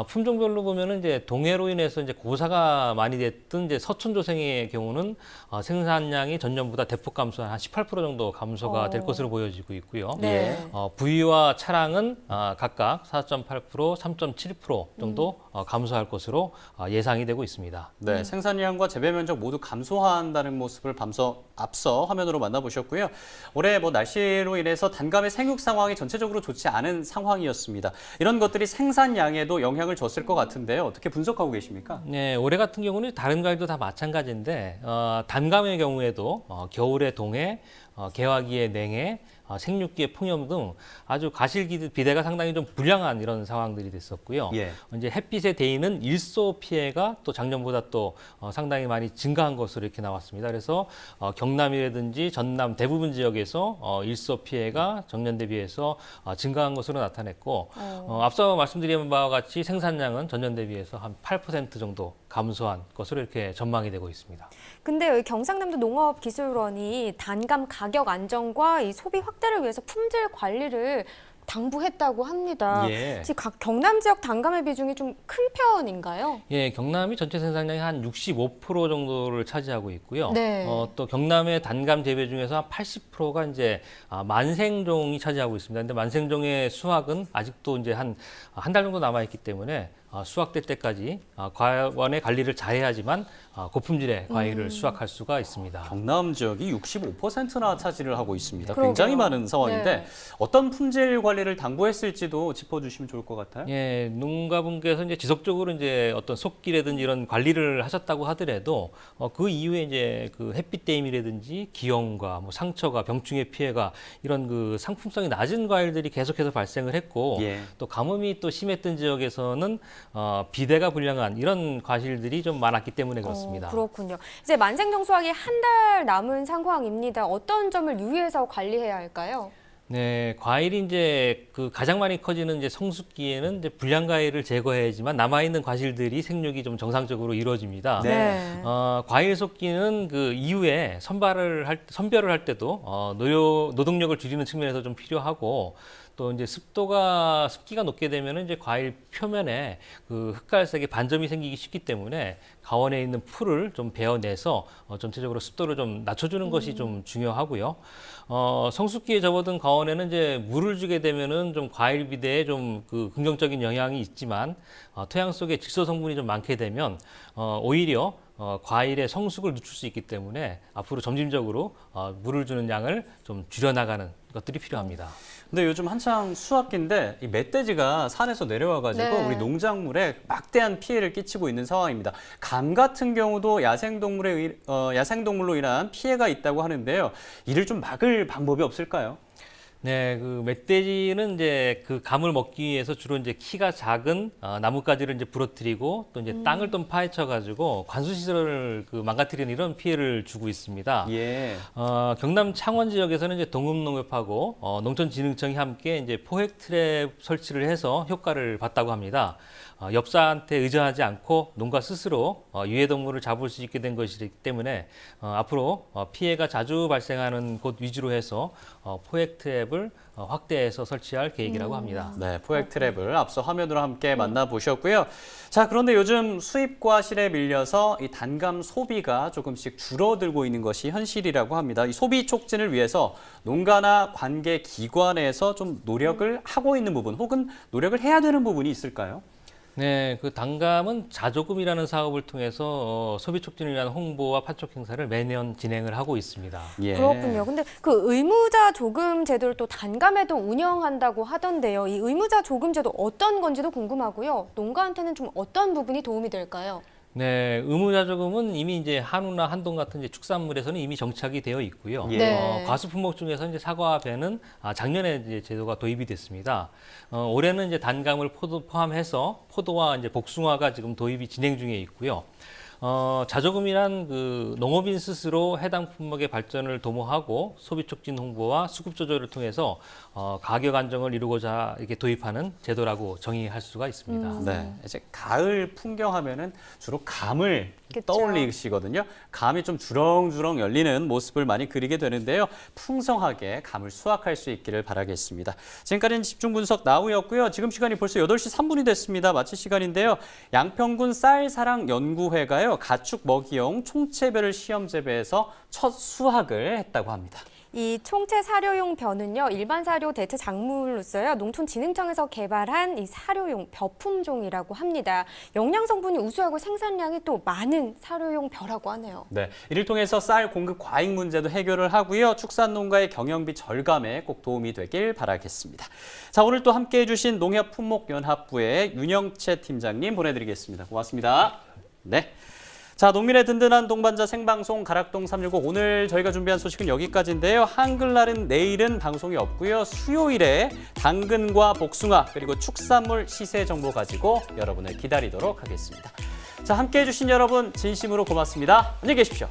품종별로 보면은 이제 동해로 인해서 이제 고사가 많이 됐던 이제 서촌조생의 경우는 생산량이 전년보다 대폭 감소 한 18% 정도 감소가 될 것으로 보여지고 있고요. 네. 부위와 차량은 각각 4.8%, 3.7% 정도 감소할 것으로 예상이 되고 있습니다. 네, 생산량과 재배 면적 모두 감소한다는 모습을 앞서 화면으로 만나보셨고요. 올해 날씨로 인해서 단감의 생육 상황이 전체적으로 좋지 않은 상황이었습니다. 이런 것들이 생산량에도 영향을 줬을 것 같은데요. 어떻게 분석하고 계십니까? 네, 올해 같은 경우는 다른 과일도 다 마찬가지인데 단감의 경우에도 겨울에 동해, 개화기에 냉해, 생육기에 풍염 등 아주 비대가 상당히 좀 불량한 이런 상황들이 됐었고요. 예. 이제 햇빛에 데이는 일소 피해가 또 작년보다 또 상당히 많이 증가한 것으로 이렇게 나왔습니다. 그래서 경남이라든지 전남 대부분 지역에서 일소 피해가 전년 대비해서 증가한 것으로 나타냈고 앞서 말씀드린 바와 같이 생산량은 전년 대비해서 한 8% 정도 감소한 것으로 이렇게 전망이 되고 있습니다. 근데 여기 경상남도 농업기술원이 단감 가격 안정과 이 소비 확대를 위해서 품질 관리를 당부했다고 합니다. 예. 지금 각 경남 지역 단감의 비중이 좀 큰 편인가요? 예, 경남이 전체 생산량의 한 65% 정도를 차지하고 있고요. 네. 또 경남의 단감 재배 중에서 한 80%가 이제 만생종이 차지하고 있습니다. 근데 만생종의 수확은 아직도 이제 한 달 정도 남아 있기 때문에 수확될 때까지 과원의 관리를 잘해야지만 고품질의 과일을 수확할 수가 있습니다. 경남 지역이 65%나 차지를 하고 있습니다. 그러게요. 굉장히 많은 상황인데 네. 어떤 품질 관리를 당부했을지도 짚어주시면 좋을 것 같아요. 예, 농가분께서 이제 지속적으로 이제 어떤 속기라든지 이런 관리를 하셨다고 하더라도 그 이후에 이제 그 햇빛 대임이라든지 기형과 상처가 병충해 피해가 이런 그 상품성이 낮은 과일들이 계속해서 발생을 했고 예. 또 가뭄이 또 심했던 지역에서는 비대가 불량한 이런 과실들이 좀 많았기 때문에 그렇습니다. 그렇군요. 이제 만생종 수확이 한 달 남은 상황입니다. 어떤 점을 유의해서 관리해야 할까요? 네, 과일이 이제 그 가장 많이 커지는 이제 성숙기에는 이제 불량 과일을 제거해야지만 남아 있는 과실들이 생육이 좀 정상적으로 이루어집니다. 네. 과일 속기는 그 이후에 선별을 할 때도 노동력을 줄이는 측면에서 좀 필요하고 또 이제 습기가 높게 되면 이제 과일 표면에 그 흑갈색의 반점이 생기기 쉽기 때문에 가원에 있는 풀을 좀 베어내서 전체적으로 습도를 좀 낮춰주는 것이 좀 중요하고요. 성숙기에 접어든 가원에는 이제 물을 주게 되면은 좀 과일 비대에 좀 그 긍정적인 영향이 있지만 토양 속에 질소 성분이 좀 많게 되면 오히려 과일의 성숙을 늦출 수 있기 때문에 앞으로 점진적으로 물을 주는 양을 좀 줄여나가는 것들이 필요합니다. 근데 요즘 한창 수확기인데 이 멧돼지가 산에서 내려와가지고 네. 우리 농작물에 막대한 피해를 끼치고 있는 상황입니다. 감 같은 경우도 야생동물로 인한 피해가 있다고 하는데요. 이를 좀 막을 방법이 없을까요? 네, 그 멧돼지는 이제 그 감을 먹기 위해서 주로 이제 키가 작은 나뭇가지를 이제 부러뜨리고 또 이제 땅을 좀 파헤쳐가지고 관수시설을 그 망가뜨리는 이런 피해를 주고 있습니다. 예. 경남 창원 지역에서는 이제 동읍농협하고 농촌진흥청이 함께 이제 포획 트랩 설치를 해서 효과를 봤다고 합니다. 엽사한테 의존하지 않고 농가 스스로 유해동물을 잡을 수 있게 된 것이기 때문에 앞으로 피해가 자주 발생하는 곳 위주로 해서 포획 트랩을 확대해서 설치할 계획이라고 합니다. 네, 포획 트랩을 앞서 화면으로 함께 만나보셨고요. 자, 그런데 요즘 수입과 실에 밀려서 이 단감 소비가 조금씩 줄어들고 있는 것이 현실이라고 합니다. 이 소비 촉진을 위해서 농가나 관계 기관에서 좀 노력을 하고 있는 부분 혹은 노력을 해야 되는 부분이 있을까요? 네, 그 단감은 자조금이라는 사업을 통해서 소비 촉진을 위한 홍보와 판촉 행사를 매년 진행을 하고 있습니다. 예. 그렇군요. 근데 그 의무자 조금 제도를 또 단감에도 운영한다고 하던데요. 이 의무자 조금 제도 어떤 건지도 궁금하고요. 농가한테는 좀 어떤 부분이 도움이 될까요? 네, 의무자조금은 이미 이제 한우나 한돈 같은 이제 축산물에서는 이미 정착이 되어 있고요. 예. 네. 과수 품목 중에서 이제 사과와 배는 작년에 이제 제도가 도입이 됐습니다. 올해는 이제 단감을 포함해서 포도와 이제 복숭아가 지금 도입이 진행 중에 있고요. 자조금이란 그 농업인 스스로 해당 품목의 발전을 도모하고 소비 촉진 홍보와 수급 조절을 통해서 가격 안정을 이루고자 이렇게 도입하는 제도라고 정의할 수가 있습니다. 네, 이제 가을 풍경하면은 주로 감을 그쵸. 떠올리시거든요. 감이 좀 주렁주렁 열리는 모습을 많이 그리게 되는데요. 풍성하게 감을 수확할 수 있기를 바라겠습니다. 지금까지는 집중 분석 나우였고요. 지금 시간이 벌써 8시 3분이 됐습니다. 마칠 시간인데요. 양평군 쌀사랑 연구회가요. 가축 먹이용 총체별을 시험 재배해서 첫 수확을 했다고 합니다. 이 총체 사료용 벼는요, 일반 사료 대체 작물로서요, 농촌진흥청에서 개발한 이 사료용 벼 품종이라고 합니다. 영양 성분이 우수하고 생산량이 또 많은 사료용 벼라고 하네요. 네, 이를 통해서 쌀 공급 과잉 문제도 해결을 하고요. 축산농가의 경영비 절감에 꼭 도움이 되길 바라겠습니다. 자, 오늘 또 함께해 주신 농협품목연합부의 윤영채 팀장님 보내드리겠습니다. 고맙습니다. 네. 자, 농민의 든든한 동반자 생방송 가락동 365 오늘 저희가 준비한 소식은 여기까지인데요. 한글날은 내일은 방송이 없고요. 수요일에 당근과 복숭아 그리고 축산물 시세 정보 가지고 여러분을 기다리도록 하겠습니다. 자, 함께해 주신 여러분 진심으로 고맙습니다. 안녕히 계십시오.